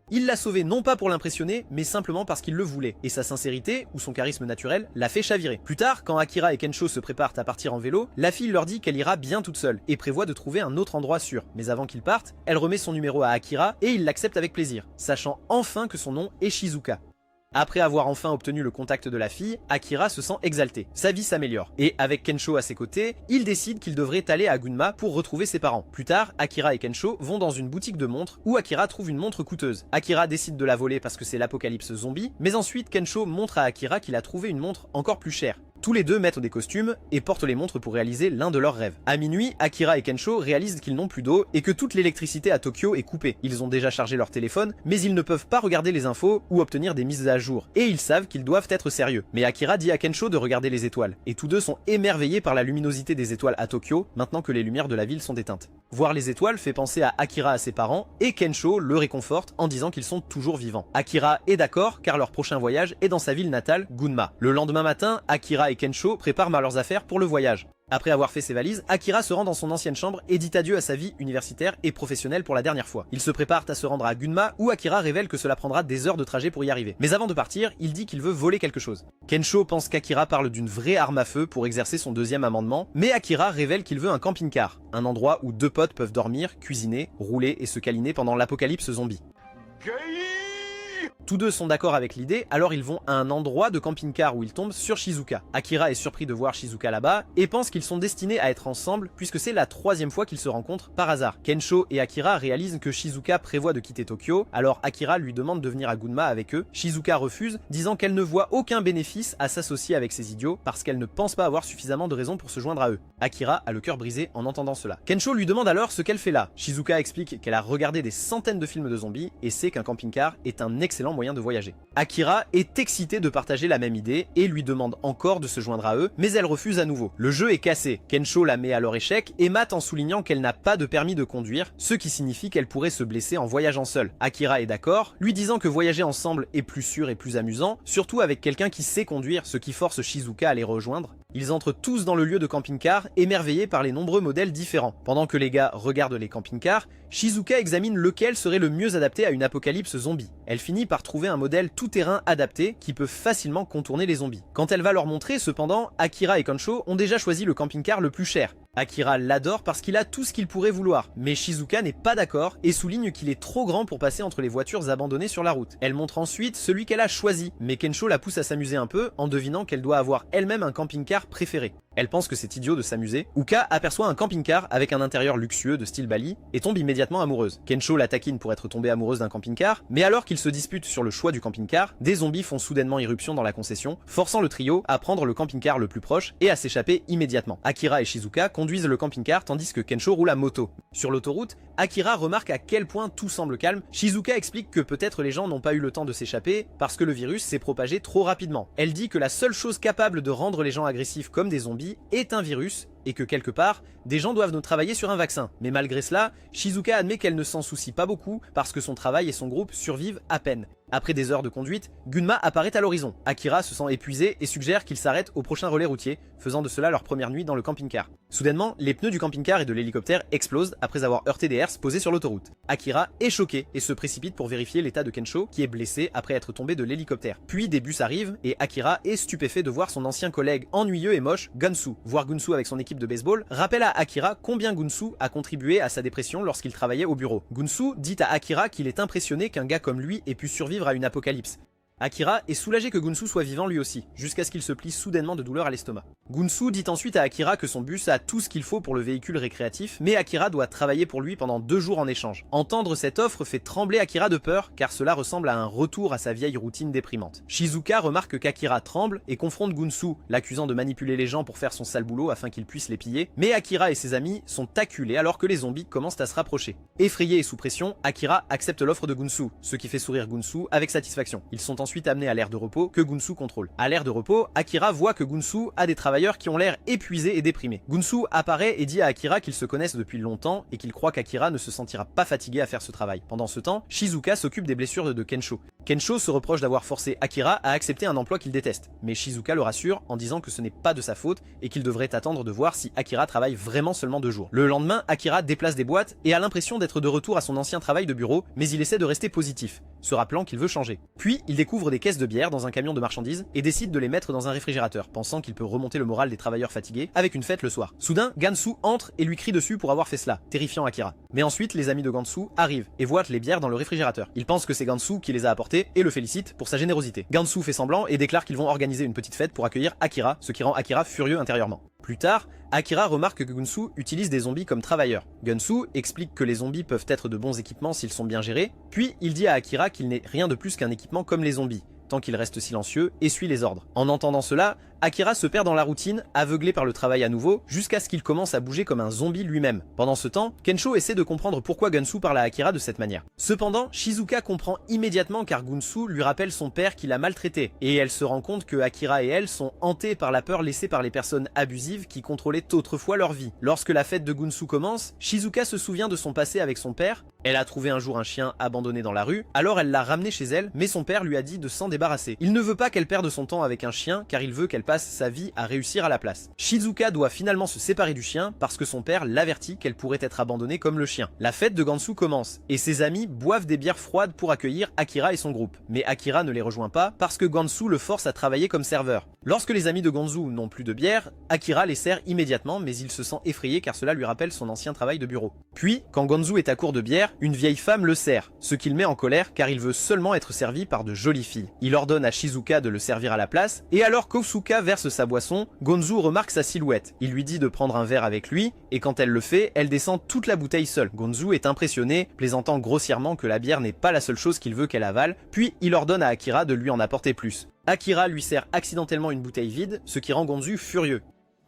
Il l'a sauvée non pas pour l'impressionner, mais simplement parce qu'il le voulait, et sa sincérité, ou son charisme naturel, l'a fait chavirer. Plus tard, quand Akira et Kensho se préparent à partir en vélo, la fille leur dit qu'elle ira bien toute seule, et prévoit de trouver un autre endroit sûr. Mais avant qu'ils partent, elle remet son numéro à Akira, et il l'accepte avec plaisir, sachant enfin que son nom est Shizuka. Après avoir enfin obtenu le contact de la fille, Akira se sent exalté. Sa vie s'améliore. Et avec Kensho à ses côtés, il décide qu'il devrait aller à Gunma pour retrouver ses parents. Plus tard, Akira et Kensho vont dans une boutique de montres où Akira trouve une montre coûteuse. Akira décide de la voler parce que c'est l'apocalypse zombie, mais ensuite Kensho montre à Akira qu'il a trouvé une montre encore plus chère. Tous les deux mettent des costumes et portent les montres pour réaliser l'un de leurs rêves. À minuit, Akira et Kensho réalisent qu'ils n'ont plus d'eau et que toute l'électricité à Tokyo est coupée. Ils ont déjà chargé leur téléphone, mais ils ne peuvent pas regarder les infos ou obtenir des mises à jour. Et ils savent qu'ils doivent être sérieux. Mais Akira dit à Kensho de regarder les étoiles. Et tous deux sont émerveillés par la luminosité des étoiles à Tokyo, maintenant que les lumières de la ville sont éteintes. Voir les étoiles fait penser à Akira à ses parents, et Kensho le réconforte en disant qu'ils sont toujours vivants. Akira est d'accord car leur prochain voyage est dans sa ville natale, Gunma. Le lendemain matin, Akira et Kensho préparent leurs affaires pour le voyage. Après avoir fait ses valises, Akira se rend dans son ancienne chambre et dit adieu à sa vie universitaire et professionnelle pour la dernière fois. Ils se préparent à se rendre à Gunma où Akira révèle que cela prendra des heures de trajet pour y arriver. Mais avant de partir, il dit qu'il veut voler quelque chose. Kensho pense qu'Akira parle d'une vraie arme à feu pour exercer son deuxième amendement, mais Akira révèle qu'il veut un camping-car, un endroit où deux potes peuvent dormir, cuisiner, rouler et se câliner pendant l'apocalypse zombie. Tous deux sont d'accord avec l'idée, alors ils vont à un endroit de camping-car où ils tombent sur Shizuka. Akira est surpris de voir Shizuka là-bas et pense qu'ils sont destinés à être ensemble puisque c'est la troisième fois qu'ils se rencontrent par hasard. Kensho et Akira réalisent que Shizuka prévoit de quitter Tokyo, alors Akira lui demande de venir à Gunma avec eux. Shizuka refuse, disant qu'elle ne voit aucun bénéfice à s'associer avec ces idiots parce qu'elle ne pense pas avoir suffisamment de raisons pour se joindre à eux. Akira a le cœur brisé en entendant cela. Kensho lui demande alors ce qu'elle fait là. Shizuka explique qu'elle a regardé des centaines de films de zombies et sait qu'un camping-car est un excellent moyen de voyager. Akira est excitée de partager la même idée et lui demande encore de se joindre à eux, mais elle refuse à nouveau. Le jeu est cassé, Kensho la met à leur échec et mate en soulignant qu'elle n'a pas de permis de conduire, ce qui signifie qu'elle pourrait se blesser en voyageant seule. Akira est d'accord, lui disant que voyager ensemble est plus sûr et plus amusant, surtout avec quelqu'un qui sait conduire, ce qui force Shizuka à les rejoindre. Ils entrent tous dans le lieu de camping-car, émerveillés par les nombreux modèles différents. Pendant que les gars regardent les camping-cars, Shizuka examine lequel serait le mieux adapté à une apocalypse zombie. Elle finit par trouver un modèle tout-terrain adapté qui peut facilement contourner les zombies. Quand elle va leur montrer, cependant, Akira et Kensho ont déjà choisi le camping-car le plus cher. Akira l'adore parce qu'il a tout ce qu'il pourrait vouloir, mais Shizuka n'est pas d'accord et souligne qu'il est trop grand pour passer entre les voitures abandonnées sur la route. Elle montre ensuite celui qu'elle a choisi, mais Kensho la pousse à s'amuser un peu en devinant qu'elle doit avoir elle-même un camping-car préféré. Elle pense que c'est idiot de s'amuser. Uka aperçoit un camping-car avec un intérieur luxueux de style Bali et tombe immédiatement amoureuse. Kensho la taquine pour être tombée amoureuse d'un camping-car, mais alors qu'ils se disputent sur le choix du camping-car, des zombies font soudainement irruption dans la concession, forçant le trio à prendre le camping-car le plus proche et à s'échapper immédiatement. Akira et Shizuka conduisent le camping-car tandis que Kensho roule à moto. Sur l'autoroute, Akira remarque à quel point tout semble calme. Shizuka explique que peut-être les gens n'ont pas eu le temps de s'échapper parce que le virus s'est propagé trop rapidement. Elle dit que la seule chose capable de rendre les gens agressifs comme des zombies est un virus et que quelque part, des gens doivent nous travailler sur un vaccin. Mais malgré cela, Shizuka admet qu'elle ne s'en soucie pas beaucoup parce que son travail et son groupe survivent à peine. Après des heures de conduite, Gunma apparaît à l'horizon. Akira se sent épuisé et suggère qu'ils s'arrêtent au prochain relais routier, faisant de cela leur première nuit dans le camping-car. Soudainement, les pneus du camping-car et de l'hélicoptère explosent après avoir heurté des herses posés sur l'autoroute. Akira est choqué et se précipite pour vérifier l'état de Kensho, qui est blessé après être tombé de l'hélicoptère. Puis des bus arrivent et Akira est stupéfait de voir son ancien collègue ennuyeux et moche, Gunsu. Voir Gunsu avec son équipe de baseball rappelle à Akira combien Gunsu a contribué à sa dépression lorsqu'il travaillait au bureau. Gunsu dit à Akira qu'il est impressionné qu'un gars comme lui ait pu survivre à une apocalypse. Akira est soulagé que Gunsu soit vivant lui aussi, jusqu'à ce qu'il se plie soudainement de douleur à l'estomac. Gunsu dit ensuite à Akira que son bus a tout ce qu'il faut pour le véhicule récréatif, mais Akira doit travailler pour lui pendant 2 jours en échange. Entendre cette offre fait trembler Akira de peur, car cela ressemble à un retour à sa vieille routine déprimante. Shizuka remarque qu'Akira tremble et confronte Gunsu, l'accusant de manipuler les gens pour faire son sale boulot afin qu'il puisse les piller, mais Akira et ses amis sont acculés alors que les zombies commencent à se rapprocher. Effrayé et sous pression, Akira accepte l'offre de Gunsu, ce qui fait sourire Gunsu avec satisfaction. Ils sont ensuite amenés à l'aire de repos que Gunsu contrôle. À l'aire de repos, Akira voit que Gunsu a des travailleurs qui ont l'air épuisés et déprimés. Gunsu apparaît et dit à Akira qu'ils se connaissent depuis longtemps et qu'il croit qu'Akira ne se sentira pas fatigué à faire ce travail. Pendant ce temps, Shizuka s'occupe des blessures de Kensho. Kensho se reproche d'avoir forcé Akira à accepter un emploi qu'il déteste, mais Shizuka le rassure en disant que ce n'est pas de sa faute et qu'il devrait attendre de voir si Akira travaille vraiment seulement 2 jours. Le lendemain, Akira déplace des boîtes et a l'impression d'être de retour à son ancien travail de bureau, mais il essaie de rester positif, se rappelant qu'il veut changer. Puis, il découvre des caisses de bière dans un camion de marchandises et décide de les mettre dans un réfrigérateur, pensant qu'il peut remonter le moral des travailleurs fatigués avec une fête le soir. Soudain, Gansu entre et lui crie dessus pour avoir fait cela, terrifiant Akira. Mais ensuite, les amis de Gansu arrivent et voient les bières dans le réfrigérateur. Ils pensent que c'est Gansu qui les a apportées et le félicitent pour sa générosité. Gansu fait semblant et déclare qu'ils vont organiser une petite fête pour accueillir Akira, ce qui rend Akira furieux intérieurement. Plus tard, Akira remarque que Gunsu utilise des zombies comme travailleurs. Gunsu explique que les zombies peuvent être de bons équipements s'ils sont bien gérés, puis il dit à Akira qu'il n'est rien de plus qu'un équipement comme les zombies, tant qu'il reste silencieux et suit les ordres. En entendant cela, Akira se perd dans la routine, aveuglé par le travail à nouveau, jusqu'à ce qu'il commence à bouger comme un zombie lui-même. Pendant ce temps, Kensho essaie de comprendre pourquoi Gunsu parle à Akira de cette manière. Cependant, Shizuka comprend immédiatement car Gunsu lui rappelle son père qui l'a maltraité, et elle se rend compte que Akira et elle sont hantés par la peur laissée par les personnes abusives qui contrôlaient autrefois leur vie. Lorsque la fête de Gunsu commence, Shizuka se souvient de son passé avec son père. Elle a trouvé un jour un chien abandonné dans la rue, alors elle l'a ramené chez elle, mais son père lui a dit de s'en débarrasser. Il ne veut pas qu'elle perde son temps avec un chien car il veut qu'elle passe sa vie à réussir à la place. Shizuka doit finalement se séparer du chien parce que son père l'avertit qu'elle pourrait être abandonnée comme le chien. La fête de Gansu commence et ses amis boivent des bières froides pour accueillir Akira et son groupe. Mais Akira ne les rejoint pas parce que Gansu le force à travailler comme serveur. Lorsque les amis de Gansu n'ont plus de bière, Akira les sert immédiatement mais il se sent effrayé car cela lui rappelle son ancien travail de bureau. Puis, quand Gansu est à court de bière, une vieille femme le sert, ce qui le met en colère car il veut seulement être servi par de jolies filles. Il ordonne à Shizuka de le servir à la place et alors qu'Osuka verse sa boisson, Gonzu remarque sa silhouette. Il lui dit de prendre un verre avec lui et quand elle le fait, elle descend toute la bouteille seule. Gonzu est impressionné, plaisantant grossièrement que la bière n'est pas la seule chose qu'il veut qu'elle avale, puis il ordonne à Akira de lui en apporter plus. Akira lui sert accidentellement une bouteille vide, ce qui rend Gonzu furieux.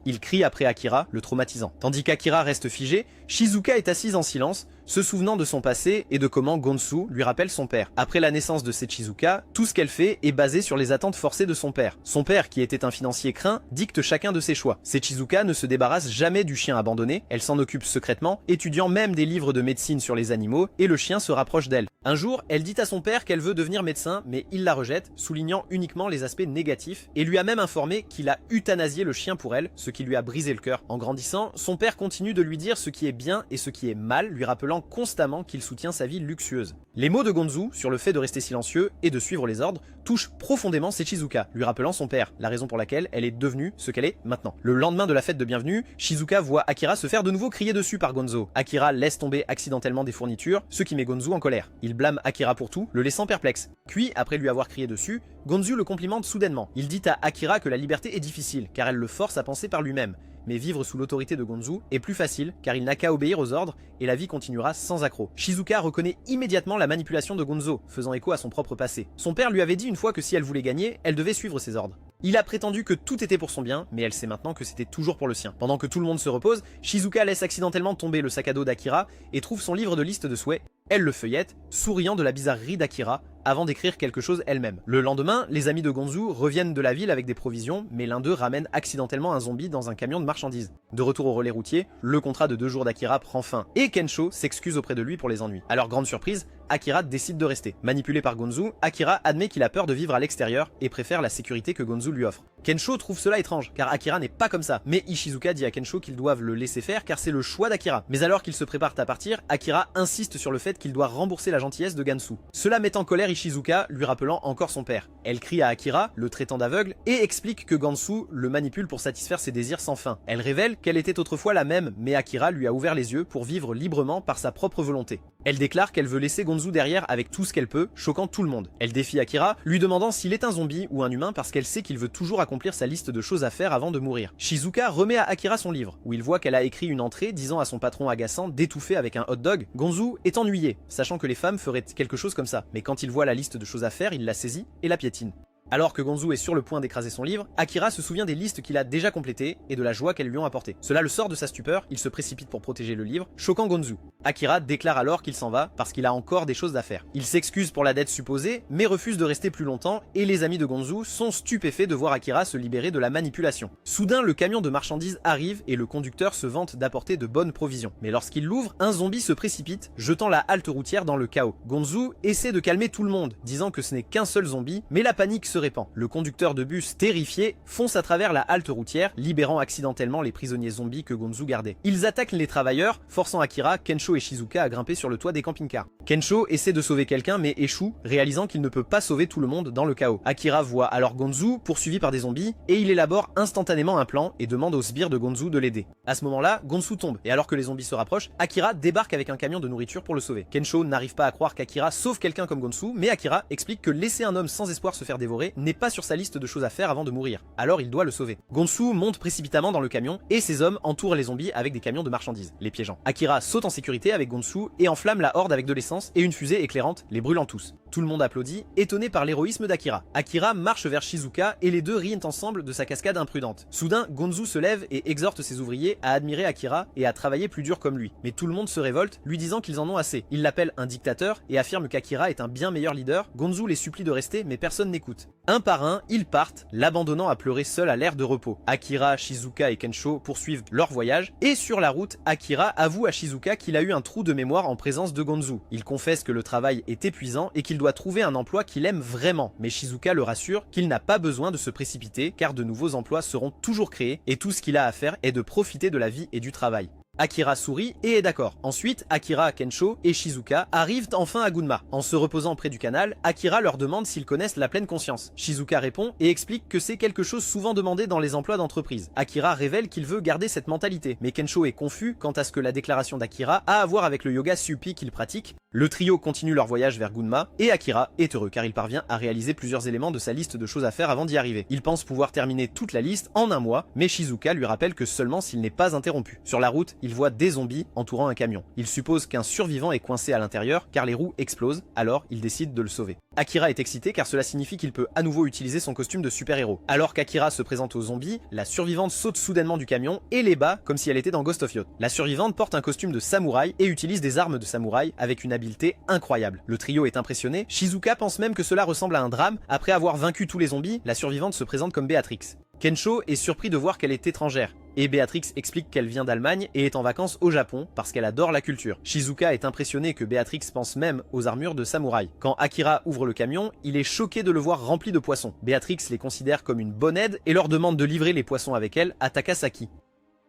Il crie après Akira, le traumatisant. Tandis qu'Akira reste figé, Shizuka est assise en silence, se souvenant de son passé et de comment Gonsu lui rappelle son père. Après la naissance de Sechizuka, tout ce qu'elle fait est basé sur les attentes forcées de son père. Son père, qui était un financier craint, dicte chacun de ses choix. Sechizuka ne se débarrasse jamais du chien abandonné, elle s'en occupe secrètement, étudiant même des livres de médecine sur les animaux, et le chien se rapproche d'elle. Un jour, elle dit à son père qu'elle veut devenir médecin, mais il la rejette, soulignant uniquement les aspects négatifs, et lui a même informé qu'il a euthanasié le chien pour elle, ce qui lui a brisé le cœur. En grandissant, son père continue de lui dire ce qui est bien et ce qui est mal, lui rappelant rappelant constamment qu'il soutient sa vie luxueuse. Les mots de Gonzu sur le fait de rester silencieux et de suivre les ordres touchent profondément Shizuka, lui rappelant son père, la raison pour laquelle elle est devenue ce qu'elle est maintenant. Le lendemain de la fête de bienvenue, Shizuka voit Akira se faire de nouveau crier dessus par Gonzo. Akira laisse tomber accidentellement des fournitures, ce qui met Gonzu en colère. Il blâme Akira pour tout, le laissant perplexe. Puis, après lui avoir crié dessus, Gonzu le complimente soudainement. Il dit à Akira que la liberté est difficile, car elle le force à penser par lui-même. Mais vivre sous l'autorité de Gonzu est plus facile, car il n'a qu'à obéir aux ordres, et la vie continuera sans accroc. Shizuka reconnaît immédiatement la manipulation de Gonzo, faisant écho à son propre passé. Son père lui avait dit une fois que si elle voulait gagner, elle devait suivre ses ordres. Il a prétendu que tout était pour son bien, mais elle sait maintenant que c'était toujours pour le sien. Pendant que tout le monde se repose, Shizuka laisse accidentellement tomber le sac à dos d'Akira et trouve son livre de liste de souhaits. Elle le feuillette, souriant de la bizarrerie d'Akira, avant d'écrire quelque chose elle-même. Le lendemain, les amis de Gonzu reviennent de la ville avec des provisions, mais l'un d'eux ramène accidentellement un zombie dans un camion de marchandises. De retour au relais routier, le contrat de 2 jours d'Akira prend fin, et Kensho s'excuse auprès de lui pour les ennuis. Alors grande surprise, Akira décide de rester. Manipulé par Gonzu, Akira admet qu'il a peur de vivre à l'extérieur et préfère la sécurité que Gonzu lui offre. Kensho trouve cela étrange, car Akira n'est pas comme ça, mais Ishizuka dit à Kensho qu'ils doivent le laisser faire car c'est le choix d'Akira. Mais alors qu'ils se préparent à partir, Akira insiste sur le fait qu'il doit rembourser la gentillesse de Gansu. Cela met en colère Ishizuka, lui rappelant encore son père. Elle crie à Akira, le traitant d'aveugle, et explique que Gansu le manipule pour satisfaire ses désirs sans fin. Elle révèle qu'elle était autrefois la même, mais Akira lui a ouvert les yeux pour vivre librement par sa propre volonté. Elle déclare qu'elle veut laisser Gonzu derrière avec tout ce qu'elle peut, choquant tout le monde. Elle défie Akira, lui demandant s'il est un zombie ou un humain parce qu'elle sait qu'il veut toujours accomplir sa liste de choses à faire avant de mourir. Shizuka remet à Akira son livre, où il voit qu'elle a écrit une entrée disant à son patron agaçant d'étouffer avec un hot dog. Gonzu est ennuyé, sachant que les femmes feraient quelque chose comme ça, mais quand il voit la liste de choses à faire, il la saisit et la piétine. Alors que Gonzu est sur le point d'écraser son livre, Akira se souvient des listes qu'il a déjà complétées et de la joie qu'elles lui ont apportée. Cela le sort de sa stupeur, il se précipite pour protéger le livre, choquant Gonzu. Akira déclare alors qu'il s'en va parce qu'il a encore des choses à faire. Il s'excuse pour la dette supposée, mais refuse de rester plus longtemps et les amis de Gonzu sont stupéfaits de voir Akira se libérer de la manipulation. Soudain, le camion de marchandises arrive et le conducteur se vante d'apporter de bonnes provisions. Mais lorsqu'il l'ouvre, un zombie se précipite, jetant la halte routière dans le chaos. Gonzu essaie de calmer tout le monde, disant que ce n'est qu'un seul zombie, mais la panique se répand. Le conducteur de bus, terrifié, fonce à travers la halte routière, libérant accidentellement les prisonniers zombies que Gonzu gardait. Ils attaquent les travailleurs, forçant Akira, Kensho et Shizuka à grimper sur le toit des camping-cars. Kensho essaie de sauver quelqu'un mais échoue, réalisant qu'il ne peut pas sauver tout le monde dans le chaos. Akira voit alors Gonzu poursuivi par des zombies et il élabore instantanément un plan et demande aux sbires de Gonzu de l'aider. À ce moment-là, Gonzu tombe et alors que les zombies se rapprochent, Akira débarque avec un camion de nourriture pour le sauver. Kensho n'arrive pas à croire qu'Akira sauve quelqu'un comme Gonzu, mais Akira explique que laisser un homme sans espoir se faire dévorer n'est pas sur sa liste de choses à faire avant de mourir. Alors il doit le sauver. Gonzu monte précipitamment dans le camion et ses hommes entourent les zombies avec des camions de marchandises, les piégeant. Akira saute en sécurité avec Gonzu et enflamme la horde avec de l'essence et une fusée éclairante, les brûlant tous. Tout le monde applaudit, étonné par l'héroïsme d'Akira. Akira marche vers Shizuka et les deux rient ensemble de sa cascade imprudente. Soudain, Gonzu se lève et exhorte ses ouvriers à admirer Akira et à travailler plus dur comme lui. Mais tout le monde se révolte, lui disant qu'ils en ont assez. Il l'appelle un dictateur et affirme qu'Akira est un bien meilleur leader. Gonzu les supplie de rester, mais personne n'écoute. Un par un, ils partent, l'abandonnant à pleurer seul à l'air de repos. Akira, Shizuka et Kensho poursuivent leur voyage, et sur la route, Akira avoue à Shizuka qu'il a eu un trou de mémoire en présence de Gonzu. Il confesse que le travail est épuisant et qu'il doit trouver un emploi qu'il aime vraiment, mais Shizuka le rassure qu'il n'a pas besoin de se précipiter car de nouveaux emplois seront toujours créés et tout ce qu'il a à faire est de profiter de la vie et du travail. Akira sourit et est d'accord. Ensuite, Akira, Kensho et Shizuka arrivent enfin à Gunma. En se reposant près du canal, Akira leur demande s'ils connaissent la pleine conscience. Shizuka répond et explique que c'est quelque chose souvent demandé dans les emplois d'entreprise. Akira révèle qu'il veut garder cette mentalité, mais Kensho est confus quant à ce que la déclaration d'Akira a à voir avec le yoga Suppi qu'il pratique. Le trio continue leur voyage vers Gunma et Akira est heureux car il parvient à réaliser plusieurs éléments de sa liste de choses à faire avant d'y arriver. Il pense pouvoir terminer toute la liste en un mois, mais Shizuka lui rappelle que seulement s'il n'est pas interrompu. Sur la route, il voit des zombies entourant un camion. Il suppose qu'un survivant est coincé à l'intérieur car les roues explosent, alors il décide de le sauver. Akira est excité car cela signifie qu'il peut à nouveau utiliser son costume de super-héros. Alors qu'Akira se présente aux zombies, la survivante saute soudainement du camion et les bat comme si elle était dans Ghost of Yacht. La survivante porte un costume de samouraï et utilise des armes de samouraï avec une habileté incroyable. Le trio est impressionné, Shizuka pense même que cela ressemble à un drame. Après avoir vaincu tous les zombies, la survivante se présente comme Béatrix. Kensho est surpris de voir qu'elle est étrangère, et Béatrix explique qu'elle vient d'Allemagne et est en vacances au Japon parce qu'elle adore la culture. Shizuka est impressionné que Béatrix pense même aux armures de samouraï. Quand Akira ouvre le camion, il est choqué de le voir rempli de poissons. Béatrix les considère comme une bonne aide et leur demande de livrer les poissons avec elle à Takasaki.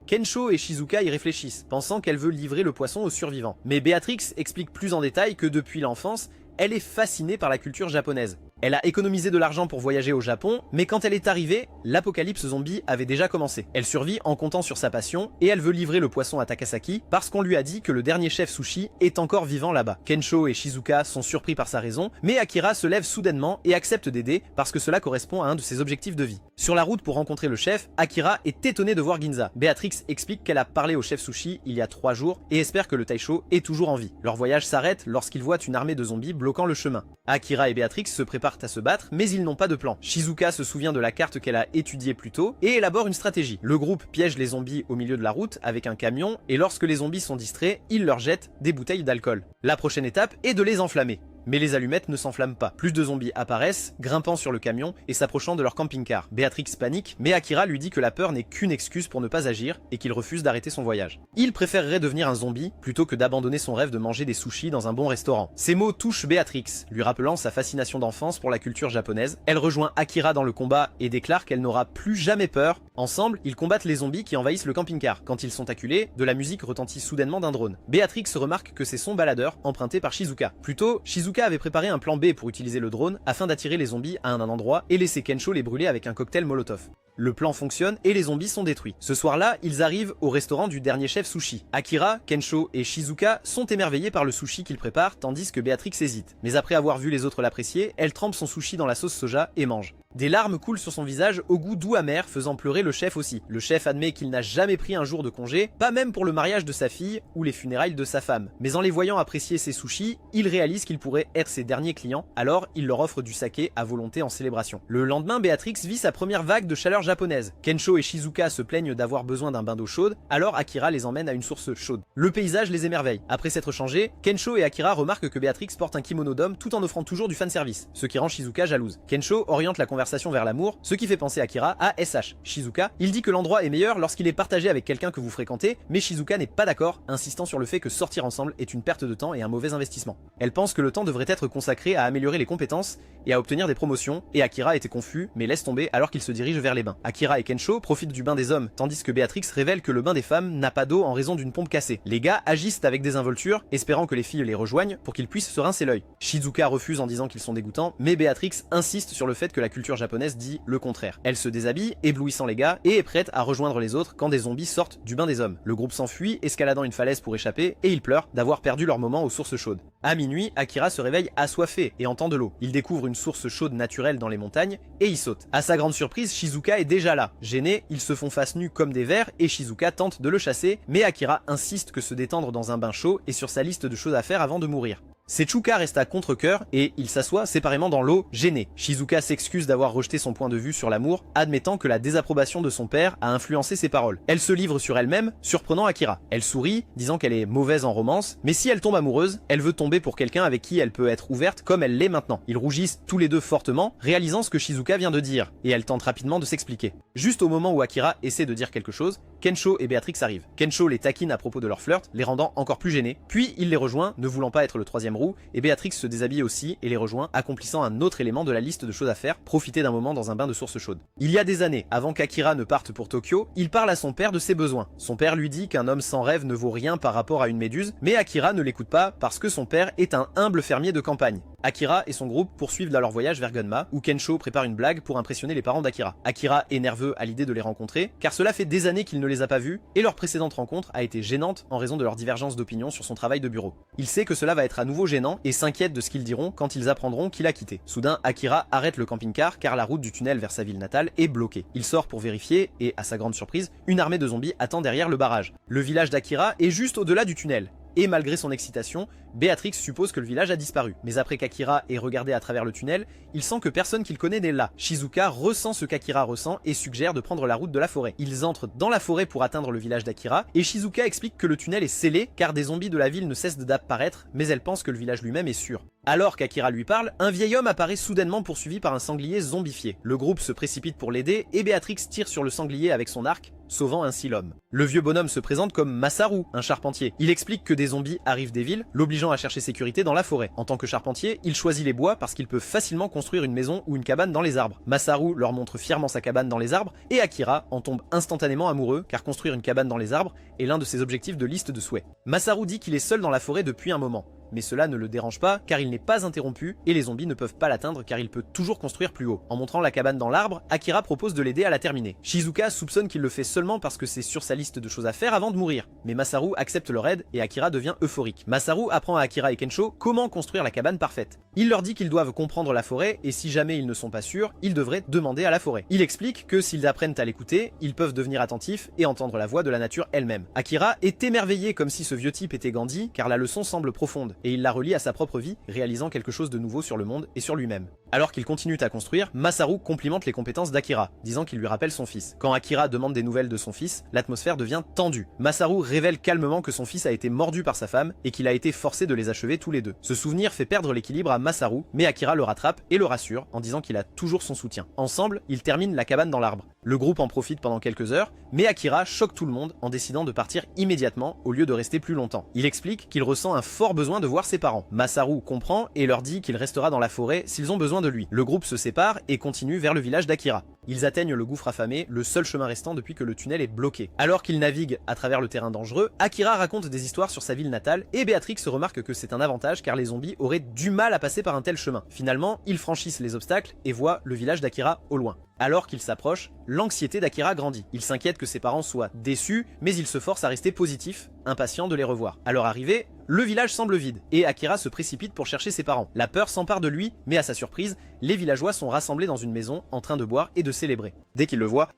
Kensho et Shizuka y réfléchissent, pensant qu'elle veut livrer le poisson aux survivants. Mais Béatrix explique plus en détail que depuis l'enfance, elle est fascinée par la culture japonaise. Elle a économisé de l'argent pour voyager au Japon, mais quand elle est arrivée, l'apocalypse zombie avait déjà commencé. Elle survit en comptant sur sa passion, et elle veut livrer le poisson à Takasaki parce qu'on lui a dit que le dernier chef sushi est encore vivant là-bas. Kensho et Shizuka sont surpris par sa raison, mais Akira se lève soudainement et accepte d'aider parce que cela correspond à un de ses objectifs de vie. Sur la route pour rencontrer le chef, Akira est étonnée de voir Ginza. Béatrix explique qu'elle a parlé au chef sushi il y a 3 jours et espère que le Taisho est toujours en vie. Leur voyage s'arrête lorsqu'ils voient une armée de zombies bloquant le chemin. Akira et Béatrix se préparent à se battre, mais ils n'ont pas de plan. Shizuka se souvient de la carte qu'elle a étudiée plus tôt et élabore une stratégie. Le groupe piège les zombies au milieu de la route avec un camion et lorsque les zombies sont distraits, ils leur jettent des bouteilles d'alcool. La prochaine étape est de les enflammer. Mais les allumettes ne s'enflamment pas. Plus de zombies apparaissent, grimpant sur le camion et s'approchant de leur camping-car. Béatrix panique, mais Akira lui dit que la peur n'est qu'une excuse pour ne pas agir et qu'il refuse d'arrêter son voyage. Il préférerait devenir un zombie plutôt que d'abandonner son rêve de manger des sushis dans un bon restaurant. Ces mots touchent Béatrix, lui rappelant sa fascination d'enfance pour la culture japonaise. Elle rejoint Akira dans le combat et déclare qu'elle n'aura plus jamais peur. Ensemble, ils combattent les zombies qui envahissent le camping-car. Quand ils sont acculés, de la musique retentit soudainement d'un drone. Béatrix remarque que c'est son baladeur emprunté par Shizuka. Plus tôt, Shizuka avait préparé un plan B pour utiliser le drone afin d'attirer les zombies à un endroit et laisser Kensho les brûler avec un cocktail Molotov. Le plan fonctionne et les zombies sont détruits. Ce soir-là, ils arrivent au restaurant du dernier chef sushi. Akira, Kensho et Shizuka sont émerveillés par le sushi qu'ils préparent tandis que Béatrix hésite. Mais après avoir vu les autres l'apprécier, elle trempe son sushi dans la sauce soja et mange. Des larmes coulent sur son visage au goût doux amer, faisant pleurer le chef aussi. Le chef admet qu'il n'a jamais pris un jour de congé, pas même pour le mariage de sa fille ou les funérailles de sa femme. Mais en les voyant apprécier ses sushis, il réalise qu'ils pourraient être ses derniers clients, alors il leur offre du saké à volonté en célébration. Le lendemain, Béatrix vit sa première vague de chaleur japonaise. Kensho et Shizuka se plaignent d'avoir besoin d'un bain d'eau chaude, alors Akira les emmène à une source chaude. Le paysage les émerveille. Après s'être changés, Kensho et Akira remarquent que Béatrix porte un kimono d'homme tout en offrant toujours du fanservice, ce qui rend Shizuka jalouse. Kensho oriente la conversation vers l'amour, ce qui fait penser Akira à SH. Shizuka, il dit que l'endroit est meilleur lorsqu'il est partagé avec quelqu'un que vous fréquentez, mais Shizuka n'est pas d'accord, insistant sur le fait que sortir ensemble est une perte de temps et un mauvais investissement. Elle pense que le temps devrait être consacré à améliorer les compétences et à obtenir des promotions, et Akira était confus, mais laisse tomber alors qu'il se dirige vers les bains. Akira et Kensho profitent du bain des hommes, tandis que Béatrix révèle que le bain des femmes n'a pas d'eau en raison d'une pompe cassée. Les gars agissent avec désinvolture, espérant que les filles les rejoignent pour qu'ils puissent se rincer l'œil. Shizuka refuse en disant qu'ils sont dégoûtants, mais Béatrix insiste sur le fait que la culture japonaise dit le contraire. Elle se déshabille, éblouissant les gars, et est prête à rejoindre les autres quand des zombies sortent du bain des hommes. Le groupe s'enfuit, escaladant une falaise pour échapper, et ils pleurent d'avoir perdu leur moment aux sources chaudes. À minuit, Akira se réveille assoiffé et entend de l'eau. Il découvre une source chaude naturelle dans les montagnes, et il saute. À sa grande surprise, Shizuka est déjà là. Gênés, ils se font face nue comme des vers, et Shizuka tente de le chasser, mais Akira insiste que se détendre dans un bain chaud est sur sa liste de choses à faire avant de mourir. Setsuka reste à contre-cœur et il s'assoit séparément dans l'eau, gêné. Shizuka s'excuse d'avoir rejeté son point de vue sur l'amour, admettant que la désapprobation de son père a influencé ses paroles. Elle se livre sur elle-même, surprenant Akira. Elle sourit, disant qu'elle est mauvaise en romance, mais si elle tombe amoureuse, elle veut tomber pour quelqu'un avec qui elle peut être ouverte comme elle l'est maintenant. Ils rougissent tous les deux fortement, réalisant ce que Shizuka vient de dire, et elle tente rapidement de s'expliquer. Juste au moment où Akira essaie de dire quelque chose, Kensho et Béatrix arrivent. Kensho les taquine à propos de leur flirt, les rendant encore plus gênés, puis il les rejoint, ne voulant pas être le troisième roue, et Béatrix se déshabille aussi et les rejoint, accomplissant un autre élément de la liste de choses à faire, profiter d'un moment dans un bain de source chaude. Il y a des années, avant qu'Akira ne parte pour Tokyo, il parle à son père de ses besoins. Son père lui dit qu'un homme sans rêve ne vaut rien par rapport à une méduse, mais Akira ne l'écoute pas parce que son père est un humble fermier de campagne. Akira et son groupe poursuivent leur voyage vers Gunma, où Kensho prépare une blague pour impressionner les parents d'Akira. Akira est nerveux à l'idée de les rencontrer, car cela fait des années qu'il ne les a pas vus, et leur précédente rencontre a été gênante en raison de leur divergence d'opinion sur son travail de bureau. Il sait que cela va être à nouveau gênant, et s'inquiète de ce qu'ils diront quand ils apprendront qu'il a quitté. Soudain, Akira arrête le camping-car car la route du tunnel vers sa ville natale est bloquée. Il sort pour vérifier, et à sa grande surprise, une armée de zombies attend derrière le barrage. Le village d'Akira est juste au-delà du tunnel. Et malgré son excitation, Béatrix suppose que le village a disparu. Mais après qu'Akira ait regardé à travers le tunnel, il sent que personne qu'il connaît n'est là. Shizuka ressent ce qu'Akira ressent et suggère de prendre la route de la forêt. Ils entrent dans la forêt pour atteindre le village d'Akira, et Shizuka explique que le tunnel est scellé car des zombies de la ville ne cessent d'apparaître, mais elle pense que le village lui-même est sûr. Alors qu'Akira lui parle, un vieil homme apparaît soudainement poursuivi par un sanglier zombifié. Le groupe se précipite pour l'aider et Béatrix tire sur le sanglier avec son arc, sauvant ainsi l'homme. Le vieux bonhomme se présente comme Masaru, un charpentier. Il explique que des zombies arrivent des villes, l'obligeant à chercher sécurité dans la forêt. En tant que charpentier, il choisit les bois parce qu'il peut facilement construire une maison ou une cabane dans les arbres. Masaru leur montre fièrement sa cabane dans les arbres et Akira en tombe instantanément amoureux car construire une cabane dans les arbres est l'un de ses objectifs de liste de souhaits. Masaru dit qu'il est seul dans la forêt depuis un moment. Mais cela ne le dérange pas car il n'est pas interrompu et les zombies ne peuvent pas l'atteindre car il peut toujours construire plus haut. En montrant la cabane dans l'arbre, Akira propose de l'aider à la terminer. Shizuka soupçonne qu'il le fait seulement parce que c'est sur sa liste de choses à faire avant de mourir. Mais Masaru accepte leur aide et Akira devient euphorique. Masaru apprend à Akira et Kensho comment construire la cabane parfaite. Il leur dit qu'ils doivent comprendre la forêt et si jamais ils ne sont pas sûrs, ils devraient demander à la forêt. Il explique que s'ils apprennent à l'écouter, ils peuvent devenir attentifs et entendre la voix de la nature elle-même. Akira est émerveillé comme si ce vieux type était Gandhi car la leçon semble profonde et il la relie à sa propre vie, réalisant quelque chose de nouveau sur le monde et sur lui-même. Alors qu'ils continuent à construire, Masaru complimente les compétences d'Akira, disant qu'il lui rappelle son fils. Quand Akira demande des nouvelles de son fils, l'atmosphère devient tendue. Masaru révèle calmement que son fils a été mordu par sa femme et qu'il a été forcé de les achever tous les deux. Ce souvenir fait perdre l'équilibre à Masaru, mais Akira le rattrape et le rassure en disant qu'il a toujours son soutien. Ensemble, ils terminent la cabane dans l'arbre. Le groupe en profite pendant quelques heures, mais Akira choque tout le monde en décidant de partir immédiatement au lieu de rester plus longtemps. Il explique qu'il ressent un fort besoin de voir ses parents. Masaru comprend et leur dit qu'il restera dans la forêt s'ils ont besoin de lui. Le groupe se sépare et continue vers le village d'Akira. Ils atteignent le gouffre affamé, le seul chemin restant depuis que le tunnel est bloqué. Alors qu'ils naviguent à travers le terrain dangereux, Akira raconte des histoires sur sa ville natale et Béatrix remarque que c'est un avantage car les zombies auraient du mal à passer par un tel chemin. Finalement, ils franchissent les obstacles et voient le village d'Akira au loin. Alors qu'il s'approche, l'anxiété d'Akira grandit. Il s'inquiète que ses parents soient déçus, mais il se force à rester positif, impatient de les revoir. À leur arrivée, le village semble vide, et Akira se précipite pour chercher ses parents. La peur s'empare de lui, mais à sa surprise, les villageois sont rassemblés dans une maison, en train de boire et de célébrer. Dès qu'il le voit,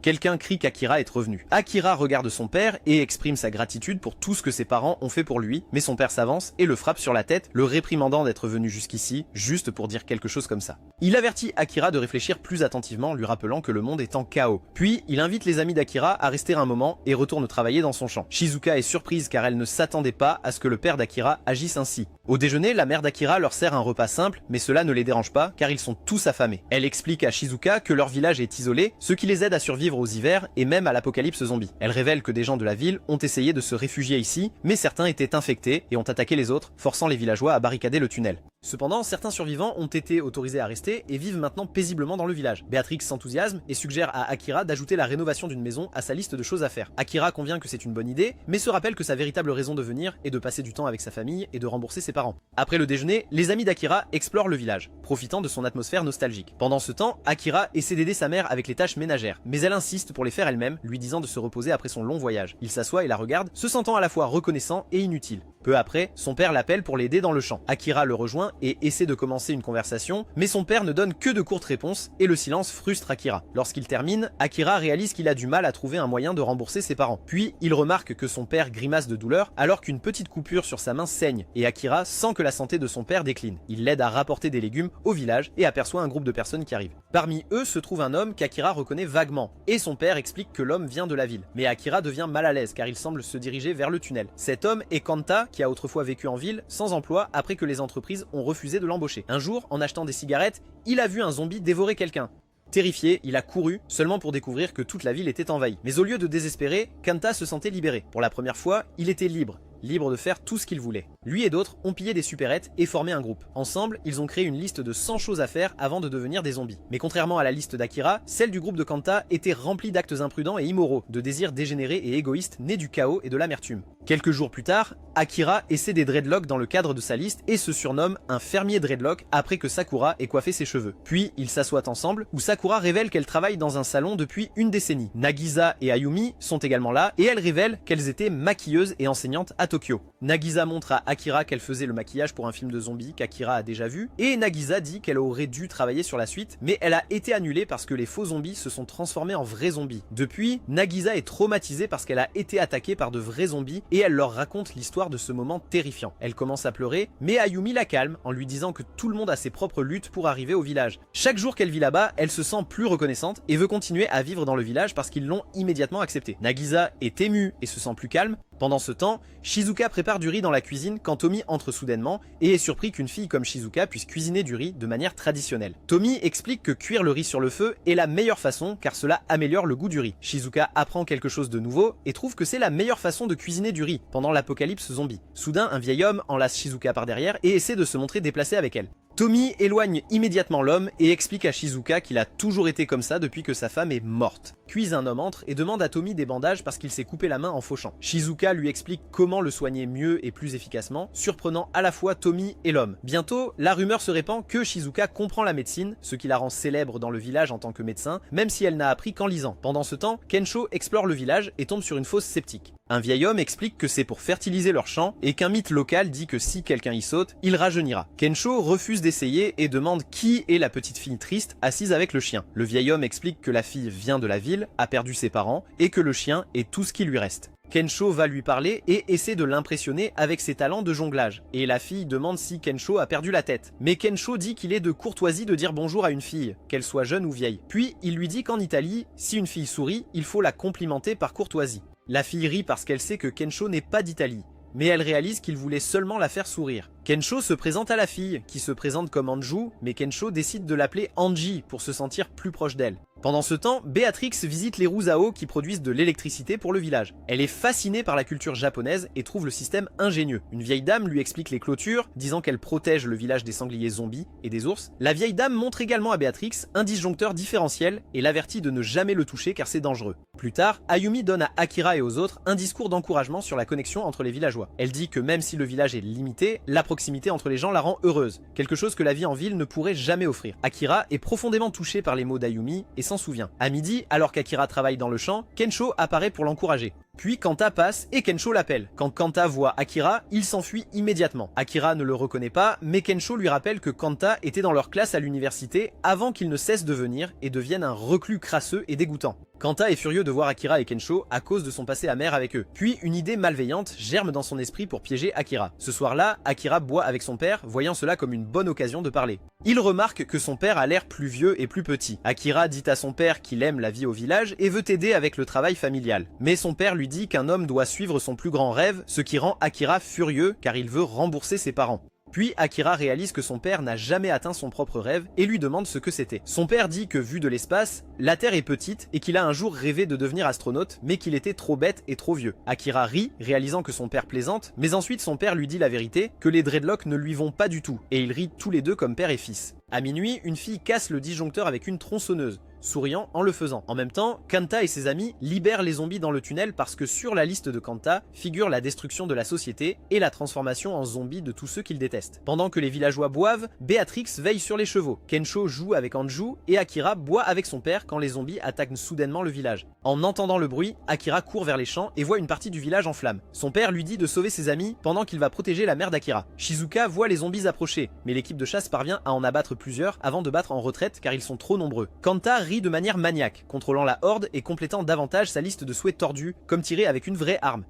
quelqu'un crie qu'Akira est revenu. Akira regarde son père et exprime sa gratitude pour tout ce que ses parents ont fait pour lui, mais son père s'avance et le frappe sur la tête, le réprimandant d'être venu jusqu'ici, juste pour dire quelque chose comme ça. Il avertit Akira de réfléchir plus attentivement, lui rappelant que le monde est en chaos. Puis, il invite les amis d'Akira à rester un moment et retourne travailler dans son champ. Shizuka est surprise car elle ne s'attendait pas à ce que le père d'Akira agisse ainsi. Au déjeuner, la mère d'Akira leur sert un repas simple, mais cela ne les dérange pas car ils sont tous affamés. Elle explique à Shizuka que leur village est isolé, ce qui les aide à survivre aux hivers et même à l'apocalypse zombie. Elle révèle que des gens de la ville ont essayé de se réfugier ici, mais certains étaient infectés et ont attaqué les autres, forçant les villageois à barricader le tunnel. Cependant, certains survivants ont été autorisés à rester et vivent maintenant paisiblement dans le village. Béatrix s'enthousiasme et suggère à Akira d'ajouter la rénovation d'une maison à sa liste de choses à faire. Akira convient que c'est une bonne idée, mais se rappelle que sa véritable raison de venir est de passer du temps avec sa famille et de rembourser ses parents. Après le déjeuner, les amis d'Akira explorent le village, profitant de son atmosphère nostalgique. Pendant ce temps, Akira essaie d'aider sa mère avec les tâches ménagères, mais elle insiste pour les faire elle-même, lui disant de se reposer après son long voyage. Il s'assoit et la regarde, se sentant à la fois reconnaissant et inutile. Peu après, son père l'appelle pour l'aider dans le champ. Akira le rejoint et essaie de commencer une conversation, mais son père ne donne que de courtes réponses et le silence frustre Akira. Lorsqu'il termine, Akira réalise qu'il a du mal à trouver un moyen de rembourser ses parents. Puis, il remarque que son père grimace de douleur alors qu'une petite coupure sur sa main saigne et Akira sent que la santé de son père décline. Il l'aide à rapporter des légumes au village et aperçoit un groupe de personnes qui arrivent. Parmi eux se trouve un homme qu'Akira reconnaît vaguement et son père explique que l'homme vient de la ville. Mais Akira devient mal à l'aise car il semble se diriger vers le tunnel. Cet homme est Kanta qui a autrefois vécu en ville sans emploi après que les entreprises ont refusé de l'embaucher. Un jour, en achetant des cigarettes, il a vu un zombie dévorer quelqu'un. Terrifié, il a couru, seulement pour découvrir que toute la ville était envahie. Mais au lieu de désespérer, Kanta se sentait libéré. Pour la première fois, il était libre de faire tout ce qu'il voulait. Lui et d'autres ont pillé des supérettes et formé un groupe. Ensemble, ils ont créé une liste de 100 choses à faire avant de devenir des zombies. Mais contrairement à la liste d'Akira, celle du groupe de Kanta était remplie d'actes imprudents et immoraux, de désirs dégénérés et égoïstes nés du chaos et de l'amertume. Quelques jours plus tard, Akira essaie des dreadlocks dans le cadre de sa liste et se surnomme un fermier dreadlock après que Sakura ait coiffé ses cheveux. Puis, ils s'assoient ensemble, où Sakura révèle qu'elle travaille dans un salon depuis une décennie. Nagisa et Ayumi sont également là, et elle révèle qu'elles étaient maquilleuses et enseignantes à Tokyo. Nagisa montre à Akira qu'elle faisait le maquillage pour un film de zombies qu'Akira a déjà vu, et Nagisa dit qu'elle aurait dû travailler sur la suite, mais elle a été annulée parce que les faux zombies se sont transformés en vrais zombies. Depuis, Nagisa est traumatisée parce qu'elle a été attaquée par de vrais zombies, et elle leur raconte l'histoire de ce moment terrifiant. Elle commence à pleurer, mais Ayumi la calme en lui disant que tout le monde a ses propres luttes pour arriver au village. Chaque jour qu'elle vit là-bas, elle se sent plus reconnaissante et veut continuer à vivre dans le village parce qu'ils l'ont immédiatement acceptée. Nagisa est émue et se sent plus calme, Pendant ce temps, Shizuka prépare du riz dans la cuisine quand Tomi entre soudainement et est surpris qu'une fille comme Shizuka puisse cuisiner du riz de manière traditionnelle. Tomi explique que cuire le riz sur le feu est la meilleure façon car cela améliore le goût du riz. Shizuka apprend quelque chose de nouveau et trouve que c'est la meilleure façon de cuisiner du riz pendant l'apocalypse zombie. Soudain, un vieil homme enlace Shizuka par derrière et essaie de se montrer déplacé avec elle. Tomi éloigne immédiatement l'homme et explique à Shizuka qu'il a toujours été comme ça depuis que sa femme est morte. Puis un homme entre et demande à Tomi des bandages parce qu'il s'est coupé la main en fauchant. Shizuka lui explique comment le soigner mieux et plus efficacement, surprenant à la fois Tomi et l'homme. Bientôt, la rumeur se répand que Shizuka comprend la médecine, ce qui la rend célèbre dans le village en tant que médecin, même si elle n'a appris qu'en lisant. Pendant ce temps, Kensho explore le village et tombe sur une fosse septique. Un vieil homme explique que c'est pour fertiliser leurs champs et qu'un mythe local dit que si quelqu'un y saute, il rajeunira. Kensho refuse d'essayer et demande qui est la petite fille triste assise avec le chien. Le vieil homme explique que la fille vient de la ville, a perdu ses parents et que le chien est tout ce qui lui reste. Kensho va lui parler et essaie de l'impressionner avec ses talents de jonglage. Et la fille demande si Kensho a perdu la tête. Mais Kensho dit qu'il est de courtoisie de dire bonjour à une fille, qu'elle soit jeune ou vieille. Puis il lui dit qu'en Italie, si une fille sourit, il faut la complimenter par courtoisie. La fille rit parce qu'elle sait que Kensho n'est pas d'Italie, mais elle réalise qu'il voulait seulement la faire sourire. Kensho se présente à la fille, qui se présente comme Anju, mais Kensho décide de l'appeler Anji pour se sentir plus proche d'elle. Pendant ce temps, Béatrix visite les roues à eau qui produisent de l'électricité pour le village. Elle est fascinée par la culture japonaise et trouve le système ingénieux. Une vieille dame lui explique les clôtures, disant qu'elle protège le village des sangliers zombies et des ours. La vieille dame montre également à Béatrix un disjoncteur différentiel et l'avertit de ne jamais le toucher car c'est dangereux. Plus tard, Ayumi donne à Akira et aux autres un discours d'encouragement sur la connexion entre les villageois. Elle dit que même si le village est limité, la proximité entre les gens la rend heureuse, quelque chose que la vie en ville ne pourrait jamais offrir. Akira est profondément touché par les mots d'Ayumi et s'en souvient. À midi, alors qu'Akira travaille dans le champ, Kensho apparaît pour l'encourager. Puis Kanta passe et Kensho l'appelle. Quand Kanta voit Akira, il s'enfuit immédiatement. Akira ne le reconnaît pas, mais Kensho lui rappelle que Kanta était dans leur classe à l'université avant qu'il ne cesse de venir et devienne un reclus crasseux et dégoûtant. Kanta est furieux de voir Akira et Kensho à cause de son passé amer avec eux. Puis une idée malveillante germe dans son esprit pour piéger Akira. Ce soir-là, Akira boit avec son père, voyant cela comme une bonne occasion de parler. Il remarque que son père a l'air plus vieux et plus petit. Akira dit à son père qu'il aime la vie au village et veut aider avec le travail familial. Mais son père lui dit qu'un homme doit suivre son plus grand rêve, ce qui rend Akira furieux car il veut rembourser ses parents. Puis Akira réalise que son père n'a jamais atteint son propre rêve et lui demande ce que c'était. Son père dit que vu de l'espace, la Terre est petite et qu'il a un jour rêvé de devenir astronaute mais qu'il était trop bête et trop vieux. Akira rit, réalisant que son père plaisante, mais ensuite son père lui dit la vérité, que les dreadlocks ne lui vont pas du tout, et ils rient tous les deux comme père et fils. À minuit, une fille casse le disjoncteur avec une tronçonneuse, souriant en le faisant. En même temps, Kanta et ses amis libèrent les zombies dans le tunnel parce que sur la liste de Kanta figure la destruction de la société et la transformation en zombies de tous ceux qu'il déteste. Pendant que les villageois boivent, Béatrix veille sur les chevaux. Kensho joue avec Anju et Akira boit avec son père quand les zombies attaquent soudainement le village. En entendant le bruit, Akira court vers les champs et voit une partie du village en flammes. Son père lui dit de sauver ses amis pendant qu'il va protéger la mère d'Akira. Shizuka voit les zombies approcher, mais l'équipe de chasse parvient à en abattre plusieurs avant de battre en retraite car ils sont trop nombreux. Kanta rit de manière maniaque, contrôlant la horde et complétant davantage sa liste de souhaits tordus, comme tirer avec une vraie arme.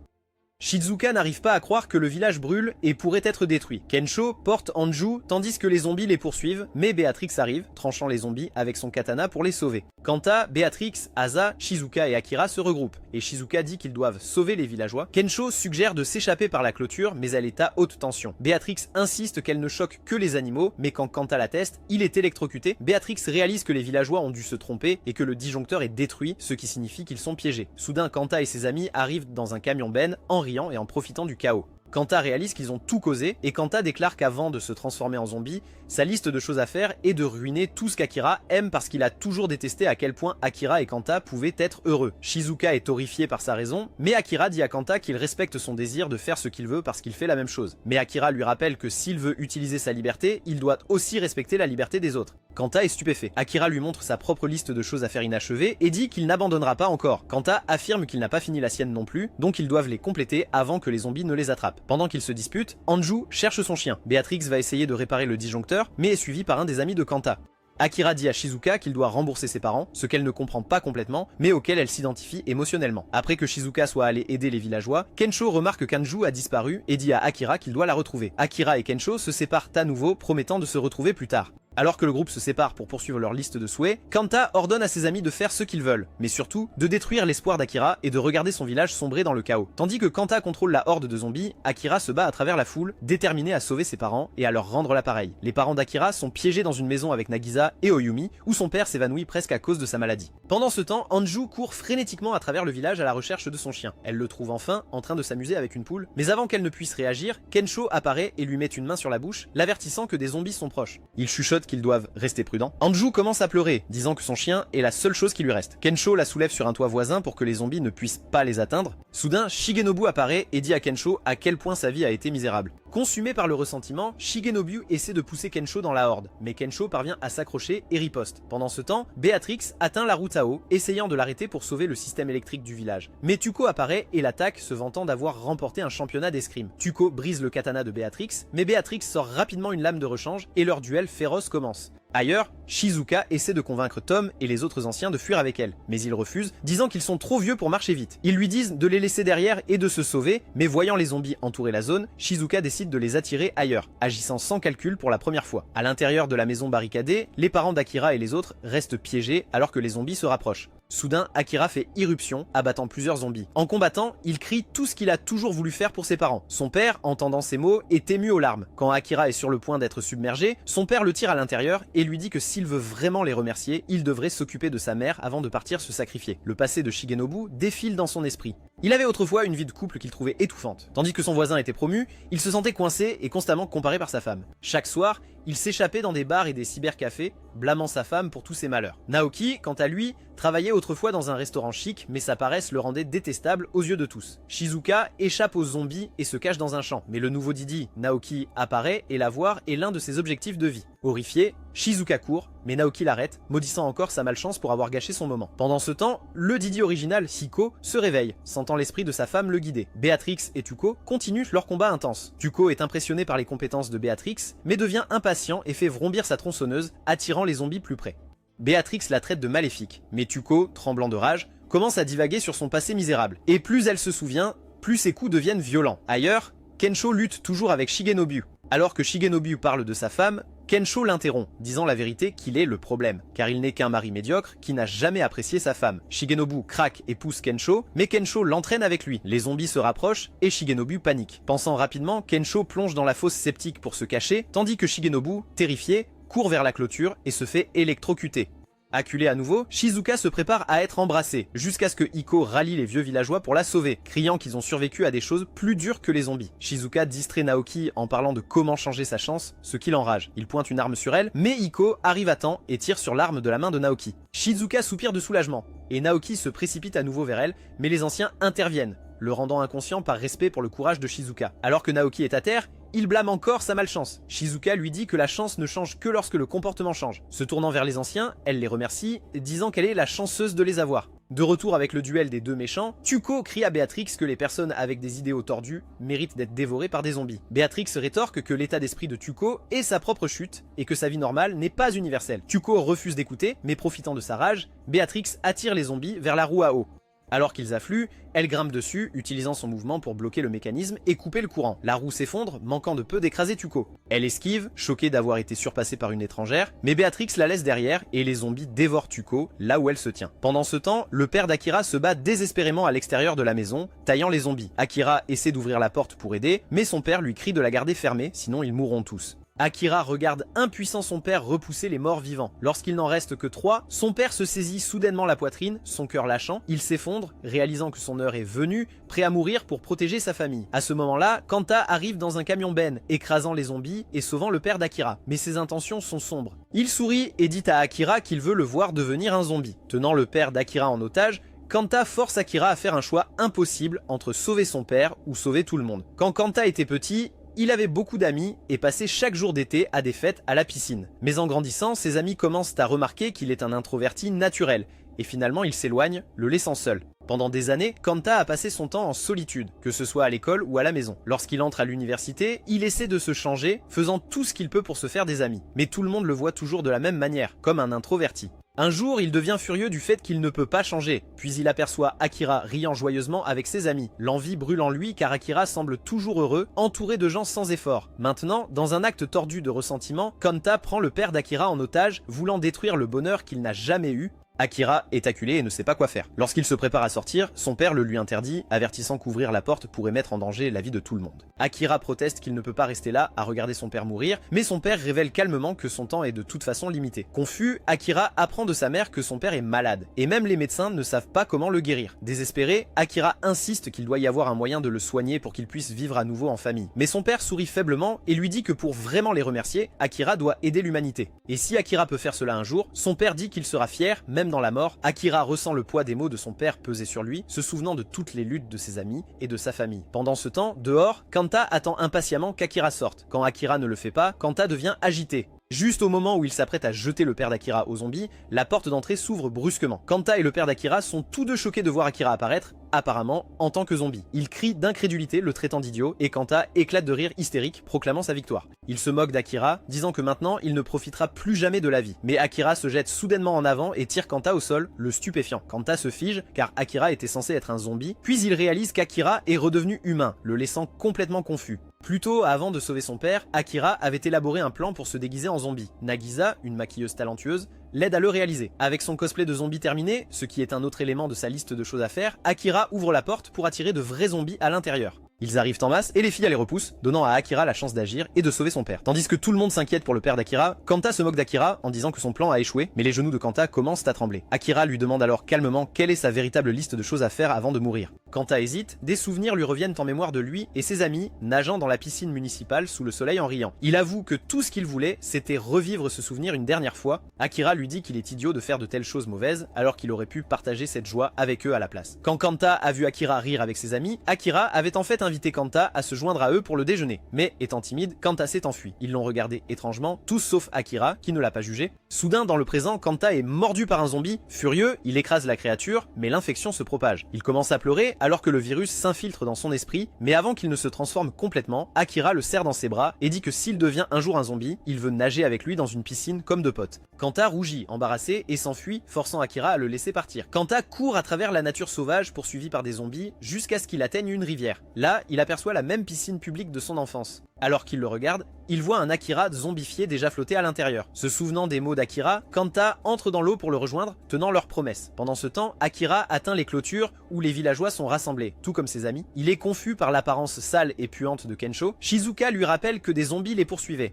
Shizuka n'arrive pas à croire que le village brûle et pourrait être détruit. Kensho porte Anju tandis que les zombies les poursuivent, mais Béatrix arrive, tranchant les zombies avec son katana pour les sauver. Kanta, Béatrix, Asa, Shizuka et Akira se regroupent, et Shizuka dit qu'ils doivent sauver les villageois. Kensho suggère de s'échapper par la clôture, mais elle est à haute tension. Béatrix insiste qu'elle ne choque que les animaux, mais quand Kanta la teste, il est électrocuté. Béatrix réalise que les villageois ont dû se tromper et que le disjoncteur est détruit, ce qui signifie qu'ils sont piégés. Soudain, Kanta et ses amis arrivent dans un camion Ben, en riant et en profitant du chaos. Kanta réalise qu'ils ont tout causé et Kanta déclare qu'avant de se transformer en zombie, sa liste de choses à faire est de ruiner tout ce qu'Akira aime parce qu'il a toujours détesté à quel point Akira et Kanta pouvaient être heureux. Shizuka est horrifié par sa raison, mais Akira dit à Kanta qu'il respecte son désir de faire ce qu'il veut parce qu'il fait la même chose. Mais Akira lui rappelle que s'il veut utiliser sa liberté, il doit aussi respecter la liberté des autres. Kanta est stupéfait. Akira lui montre sa propre liste de choses à faire inachevées et dit qu'il n'abandonnera pas encore. Kanta affirme qu'il n'a pas fini la sienne non plus, donc ils doivent les compléter avant que les zombies ne les attrapent. Pendant qu'ils se disputent, Anju cherche son chien. Béatrix va essayer de réparer le disjoncteur, mais est suivie par un des amis de Kanta. Akira dit à Shizuka qu'il doit rembourser ses parents, ce qu'elle ne comprend pas complètement, mais auquel elle s'identifie émotionnellement. Après que Shizuka soit allé aider les villageois, Kensho remarque qu'Anju a disparu et dit à Akira qu'il doit la retrouver. Akira et Kensho se séparent à nouveau, promettant de se retrouver plus tard. Alors que le groupe se sépare pour poursuivre leur liste de souhaits, Kanta ordonne à ses amis de faire ce qu'ils veulent, mais surtout de détruire l'espoir d'Akira et de regarder son village sombrer dans le chaos. Tandis que Kanta contrôle la horde de zombies, Akira se bat à travers la foule, déterminé à sauver ses parents et à leur rendre l'appareil. Les parents d'Akira sont piégés dans une maison avec Nagisa et Oyumi, où son père s'évanouit presque à cause de sa maladie. Pendant ce temps, Anju court frénétiquement à travers le village à la recherche de son chien. Elle le trouve enfin, en train de s'amuser avec une poule, mais avant qu'elle ne puisse réagir, Kensho apparaît et lui met une main sur la bouche, l'avertissant que des zombies sont proches. Il chuchote qu'ils doivent rester prudents. Anju commence à pleurer, disant que son chien est la seule chose qui lui reste. Kensho la soulève sur un toit voisin pour que les zombies ne puissent pas les atteindre. Soudain, Shigenobu apparaît et dit à Kensho à quel point sa vie a été misérable. Consumé par le ressentiment, Shigenobu essaie de pousser Kensho dans la horde, mais Kensho parvient à s'accrocher et riposte. Pendant ce temps, Beatrix atteint la route à eau, essayant de l'arrêter pour sauver le système électrique du village. Mais Tuko apparaît et l'attaque, se vantant d'avoir remporté un championnat d'escrime. Tuko brise le katana de Beatrix, mais Beatrix sort rapidement une lame de rechange et leur duel féroce commence. Ailleurs, Shizuka essaie de convaincre Tom et les autres anciens de fuir avec elle, mais ils refusent, disant qu'ils sont trop vieux pour marcher vite. Ils lui disent de les laisser derrière et de se sauver, mais voyant les zombies entourer la zone, Shizuka décide de les attirer ailleurs, agissant sans calcul pour la première fois. À l'intérieur de la maison barricadée, les parents d'Akira et les autres restent piégés alors que les zombies se rapprochent. Soudain, Akira fait irruption, abattant plusieurs zombies. En combattant, il crie tout ce qu'il a toujours voulu faire pour ses parents. Son père, entendant ces mots, est ému aux larmes. Quand Akira est sur le point d'être submergé, son père le tire à l'intérieur et lui dit que s'il veut vraiment les remercier, il devrait s'occuper de sa mère avant de partir se sacrifier. Le passé de Shigenobu défile dans son esprit. Il avait autrefois une vie de couple qu'il trouvait étouffante. Tandis que son voisin était promu, il se sentait coincé et constamment comparé par sa femme. Chaque soir, il s'échappait dans des bars et des cybercafés, blâmant sa femme pour tous ses malheurs. Naoki, quant à lui, travaillait autrefois dans un restaurant chic, mais sa paresse le rendait détestable aux yeux de tous. Shizuka échappe aux zombies et se cache dans un champ, mais le nouveau Didi, Naoki, apparaît et la voir est l'un de ses objectifs de vie. Horrifié, Shizuka court, mais Naoki l'arrête, maudissant encore sa malchance pour avoir gâché son moment. Pendant ce temps, le Didi original, Hiko, se réveille, sentant l'esprit de sa femme le guider. Béatrix et Tuko continuent leur combat intense. Tuko est impressionné par les compétences de Béatrix, mais devient impatient et fait vrombir sa tronçonneuse, attirant les zombies plus près. Béatrix la traite de maléfique, mais Tuko, tremblant de rage, commence à divaguer sur son passé misérable. Et plus elle se souvient, plus ses coups deviennent violents. Ailleurs, Kensho lutte toujours avec Shigenobu. Alors que Shigenobu parle de sa femme, Kensho l'interrompt, disant la vérité qu'il est le problème, car il n'est qu'un mari médiocre qui n'a jamais apprécié sa femme. Shigenobu craque et pousse Kensho, mais Kensho l'entraîne avec lui. Les zombies se rapprochent et Shigenobu panique. Pensant rapidement, Kensho plonge dans la fosse sceptique pour se cacher, tandis que Shigenobu, terrifié, court vers la clôture et se fait électrocuter. Acculé à nouveau, Shizuka se prépare à être embrassé, jusqu'à ce que Hiko rallie les vieux villageois pour la sauver, criant qu'ils ont survécu à des choses plus dures que les zombies. Shizuka distrait Naoki en parlant de comment changer sa chance, ce qui l'enrage. Il pointe une arme sur elle, mais Hiko arrive à temps et tire sur l'arme de la main de Naoki. Shizuka soupire de soulagement, et Naoki se précipite à nouveau vers elle, mais les anciens interviennent, le rendant inconscient par respect pour le courage de Shizuka. Alors que Naoki est à terre, il blâme encore sa malchance. Shizuka lui dit que la chance ne change que lorsque le comportement change. Se tournant vers les anciens, elle les remercie, disant qu'elle est la chanceuse de les avoir. De retour avec le duel des deux méchants, Tuko crie à Béatrix que les personnes avec des idéaux tordus méritent d'être dévorées par des zombies. Béatrix rétorque que l'état d'esprit de Tuko est sa propre chute et que sa vie normale n'est pas universelle. Tuko refuse d'écouter, mais profitant de sa rage, Béatrix attire les zombies vers la roue à eau. Alors qu'ils affluent, elle grimpe dessus, utilisant son mouvement pour bloquer le mécanisme et couper le courant. La roue s'effondre, manquant de peu d'écraser Tuko. Elle esquive, choquée d'avoir été surpassée par une étrangère, mais Béatrix la laisse derrière et les zombies dévorent Tuko, là où elle se tient. Pendant ce temps, le père d'Akira se bat désespérément à l'extérieur de la maison, taillant les zombies. Akira essaie d'ouvrir la porte pour aider, mais son père lui crie de la garder fermée, sinon ils mourront tous. Akira regarde impuissant son père repousser les morts vivants. Lorsqu'il n'en reste que 3, son père se saisit soudainement la poitrine, son cœur lâchant, il s'effondre, réalisant que son heure est venue, prêt à mourir pour protéger sa famille. À ce moment-là, Kanta arrive dans un camion Ben, écrasant les zombies et sauvant le père d'Akira. Mais ses intentions sont sombres. Il sourit et dit à Akira qu'il veut le voir devenir un zombie. Tenant le père d'Akira en otage, Kanta force Akira à faire un choix impossible entre sauver son père ou sauver tout le monde. Quand Kanta était petit, il avait beaucoup d'amis et passait chaque jour d'été à des fêtes à la piscine. Mais en grandissant, ses amis commencent à remarquer qu'il est un introverti naturel, et finalement il s'éloigne, le laissant seul. Pendant des années, Kanta a passé son temps en solitude, que ce soit à l'école ou à la maison. Lorsqu'il entre à l'université, il essaie de se changer, faisant tout ce qu'il peut pour se faire des amis. Mais tout le monde le voit toujours de la même manière, comme un introverti. Un jour, il devient furieux du fait qu'il ne peut pas changer, puis il aperçoit Akira riant joyeusement avec ses amis. L'envie brûle en lui car Akira semble toujours heureux, entouré de gens sans effort. Maintenant, dans un acte tordu de ressentiment, Kanta prend le père d'Akira en otage, voulant détruire le bonheur qu'il n'a jamais eu. Akira est acculé et ne sait pas quoi faire. Lorsqu'il se prépare à sortir, son père le lui interdit, avertissant qu'ouvrir la porte pourrait mettre en danger la vie de tout le monde. Akira proteste qu'il ne peut pas rester là à regarder son père mourir, mais son père révèle calmement que son temps est de toute façon limité. Confus, Akira apprend de sa mère que son père est malade, et même les médecins ne savent pas comment le guérir. Désespéré, Akira insiste qu'il doit y avoir un moyen de le soigner pour qu'il puisse vivre à nouveau en famille. Mais son père sourit faiblement et lui dit que pour vraiment les remercier, Akira doit aider l'humanité. Et si Akira peut faire cela un jour, son père dit qu'il sera fier, même dans la mort. Akira ressent le poids des mots de son père peser sur lui, se souvenant de toutes les luttes de ses amis et de sa famille. Pendant ce temps, dehors, Kanta attend impatiemment qu'Akira sorte. Quand Akira ne le fait pas, Kanta devient agité. Juste au moment où il s'apprête à jeter le père d'Akira aux zombies, la porte d'entrée s'ouvre brusquement. Kanta et le père d'Akira sont tous deux choqués de voir Akira apparaître, apparemment en tant que zombie. Il crie d'incrédulité, le traitant d'idiot, et Kanta éclate de rire hystérique, proclamant sa victoire. Il se moque d'Akira, disant que maintenant il ne profitera plus jamais de la vie. Mais Akira se jette soudainement en avant et tire Kanta au sol, le stupéfiant. Kanta se fige, car Akira était censé être un zombie, puis il réalise qu'Akira est redevenu humain, le laissant complètement confus. Plus tôt, avant de sauver son père, Akira avait élaboré un plan pour se déguiser en zombie. Nagisa, une maquilleuse talentueuse, l'aide à le réaliser. Avec son cosplay de zombie terminé, ce qui est un autre élément de sa liste de choses à faire, Akira ouvre la porte pour attirer de vrais zombies à l'intérieur. Ils arrivent en masse et les filles les repoussent, donnant à Akira la chance d'agir et de sauver son père. Tandis que tout le monde s'inquiète pour le père d'Akira, Kanta se moque d'Akira en disant que son plan a échoué, mais les genoux de Kanta commencent à trembler. Akira lui demande alors calmement quelle est sa véritable liste de choses à faire avant de mourir. Kanta hésite, des souvenirs lui reviennent en mémoire de lui et ses amis nageant dans la piscine municipale sous le soleil en riant. Il avoue que tout ce qu'il voulait, c'était revivre ce souvenir une dernière fois. Akira lui dit qu'il est idiot de faire de telles choses mauvaises, alors qu'il aurait pu partager cette joie avec eux à la place. Quand Kanta a vu Akira rire avec ses amis, Akira avait en fait invité Kanta à se joindre à eux pour le déjeuner. Mais étant timide, Kanta s'est enfui. Ils l'ont regardé étrangement, tous sauf Akira, qui ne l'a pas jugé. Soudain, dans le présent, Kanta est mordu par un zombie. Furieux, il écrase la créature, mais l'infection se propage. Il commence à pleurer alors que le virus s'infiltre dans son esprit, mais avant qu'il ne se transforme complètement, Akira le serre dans ses bras et dit que s'il devient un jour un zombie, il veut nager avec lui dans une piscine comme deux potes. Kanta rougit, embarrassé, et s'enfuit, forçant Akira à le laisser partir. Kanta court à travers la nature sauvage poursuivi par des zombies jusqu'à ce qu'il atteigne une rivière. Là, il aperçoit la même piscine publique de son enfance. Alors qu'il le regarde, il voit un Akira zombifié déjà flotter à l'intérieur. Se souvenant des mots d'Akira, Kanta entre dans l'eau pour le rejoindre, tenant leur promesse. Pendant ce temps, Akira atteint les clôtures où les villageois sont rassemblés, tout comme ses amis. Il est confus par l'apparence sale et puante de Kensho. Shizuka lui rappelle que des zombies les poursuivaient.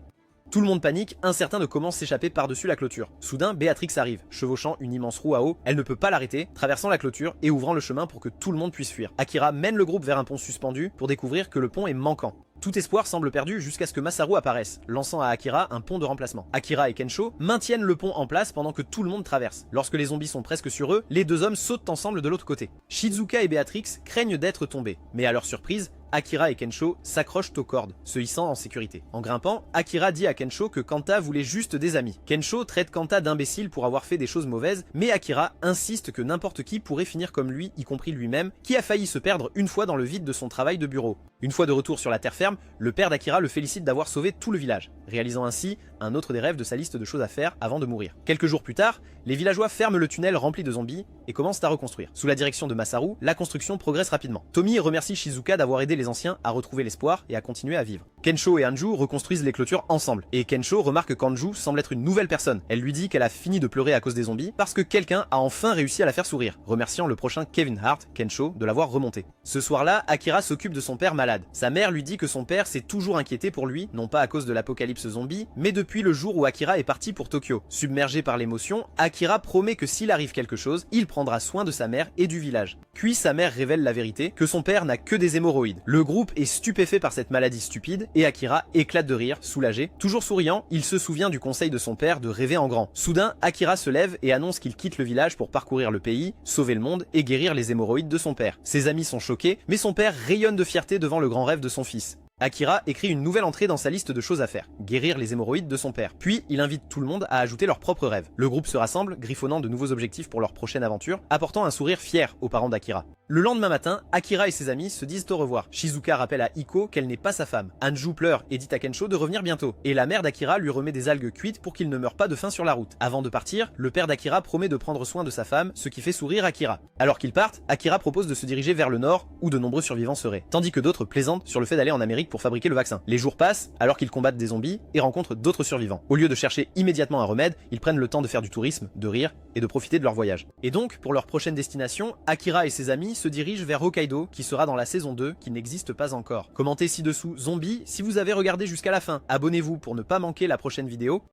Tout le monde panique, incertain de comment s'échapper par-dessus la clôture. Soudain, Béatrix arrive, chevauchant une immense roue à eau. Elle ne peut pas l'arrêter, traversant la clôture et ouvrant le chemin pour que tout le monde puisse fuir. Akira mène le groupe vers un pont suspendu pour découvrir que le pont est manquant. Tout espoir semble perdu jusqu'à ce que Masaru apparaisse, lançant à Akira un pont de remplacement. Akira et Kensho maintiennent le pont en place pendant que tout le monde traverse. Lorsque les zombies sont presque sur eux, les deux hommes sautent ensemble de l'autre côté. Shizuka et Béatrix craignent d'être tombés, mais à leur surprise, Akira et Kensho s'accrochent aux cordes, se hissant en sécurité. En grimpant, Akira dit à Kensho que Kanta voulait juste des amis. Kensho traite Kanta d'imbécile pour avoir fait des choses mauvaises, mais Akira insiste que n'importe qui pourrait finir comme lui, y compris lui-même, qui a failli se perdre une fois dans le vide de son travail de bureau. Une fois de retour sur la terre ferme, le père d'Akira le félicite d'avoir sauvé tout le village, réalisant ainsi un autre des rêves de sa liste de choses à faire avant de mourir. Quelques jours plus tard, les villageois ferment le tunnel rempli de zombies et commencent à reconstruire. Sous la direction de Masaru, la construction progresse rapidement. Tomi remercie Shizuka d'avoir aidé les anciens à retrouver l'espoir et à continuer à vivre. Kensho et Anju reconstruisent les clôtures ensemble, et Kensho remarque qu'Anju semble être une nouvelle personne. Elle lui dit qu'elle a fini de pleurer à cause des zombies parce que quelqu'un a enfin réussi à la faire sourire, remerciant le prochain Kevin Hart, Kensho, de l'avoir remonté. Ce soir-là, Akira s'occupe de son père malade. Sa mère lui dit que son père s'est toujours inquiété pour lui, non pas à cause de l'apocalypse zombie, mais depuis le jour où Akira est parti pour Tokyo. Submergé par l'émotion, Akira promet que s'il arrive quelque chose, il prendra soin de sa mère et du village. Puis sa mère révèle la vérité, que son père n'a que des hémorroïdes. Le groupe est stupéfait par cette maladie stupide, et Akira éclate de rire, soulagé. Toujours souriant, il se souvient du conseil de son père de rêver en grand. Soudain, Akira se lève et annonce qu'il quitte le village pour parcourir le pays, sauver le monde et guérir les hémorroïdes de son père. Ses amis sont choqués, mais son père rayonne de fierté devant le grand rêve de son fils. Akira écrit une nouvelle entrée dans sa liste de choses à faire, guérir les hémorroïdes de son père. Puis, il invite tout le monde à ajouter leurs propres rêves. Le groupe se rassemble, griffonnant de nouveaux objectifs pour leur prochaine aventure, apportant un sourire fier aux parents d'Akira. Le lendemain matin, Akira et ses amis se disent au revoir. Shizuka rappelle à Hiko qu'elle n'est pas sa femme. Anju pleure et dit à Kensho de revenir bientôt. Et la mère d'Akira lui remet des algues cuites pour qu'il ne meure pas de faim sur la route. Avant de partir, le père d'Akira promet de prendre soin de sa femme, ce qui fait sourire Akira. Alors qu'ils partent, Akira propose de se diriger vers le nord, où de nombreux survivants seraient, tandis que d'autres plaisantent sur le fait d'aller en Amérique pour fabriquer le vaccin. Les jours passent, alors qu'ils combattent des zombies et rencontrent d'autres survivants. Au lieu de chercher immédiatement un remède, ils prennent le temps de faire du tourisme, de rire et de profiter de leur voyage. Et donc, pour leur prochaine destination, Akira et ses amis se dirigent vers Hokkaido, qui sera dans la saison 2, qui n'existe pas encore. Commentez ci-dessous zombie si vous avez regardé jusqu'à la fin. Abonnez-vous pour ne pas manquer la prochaine vidéo.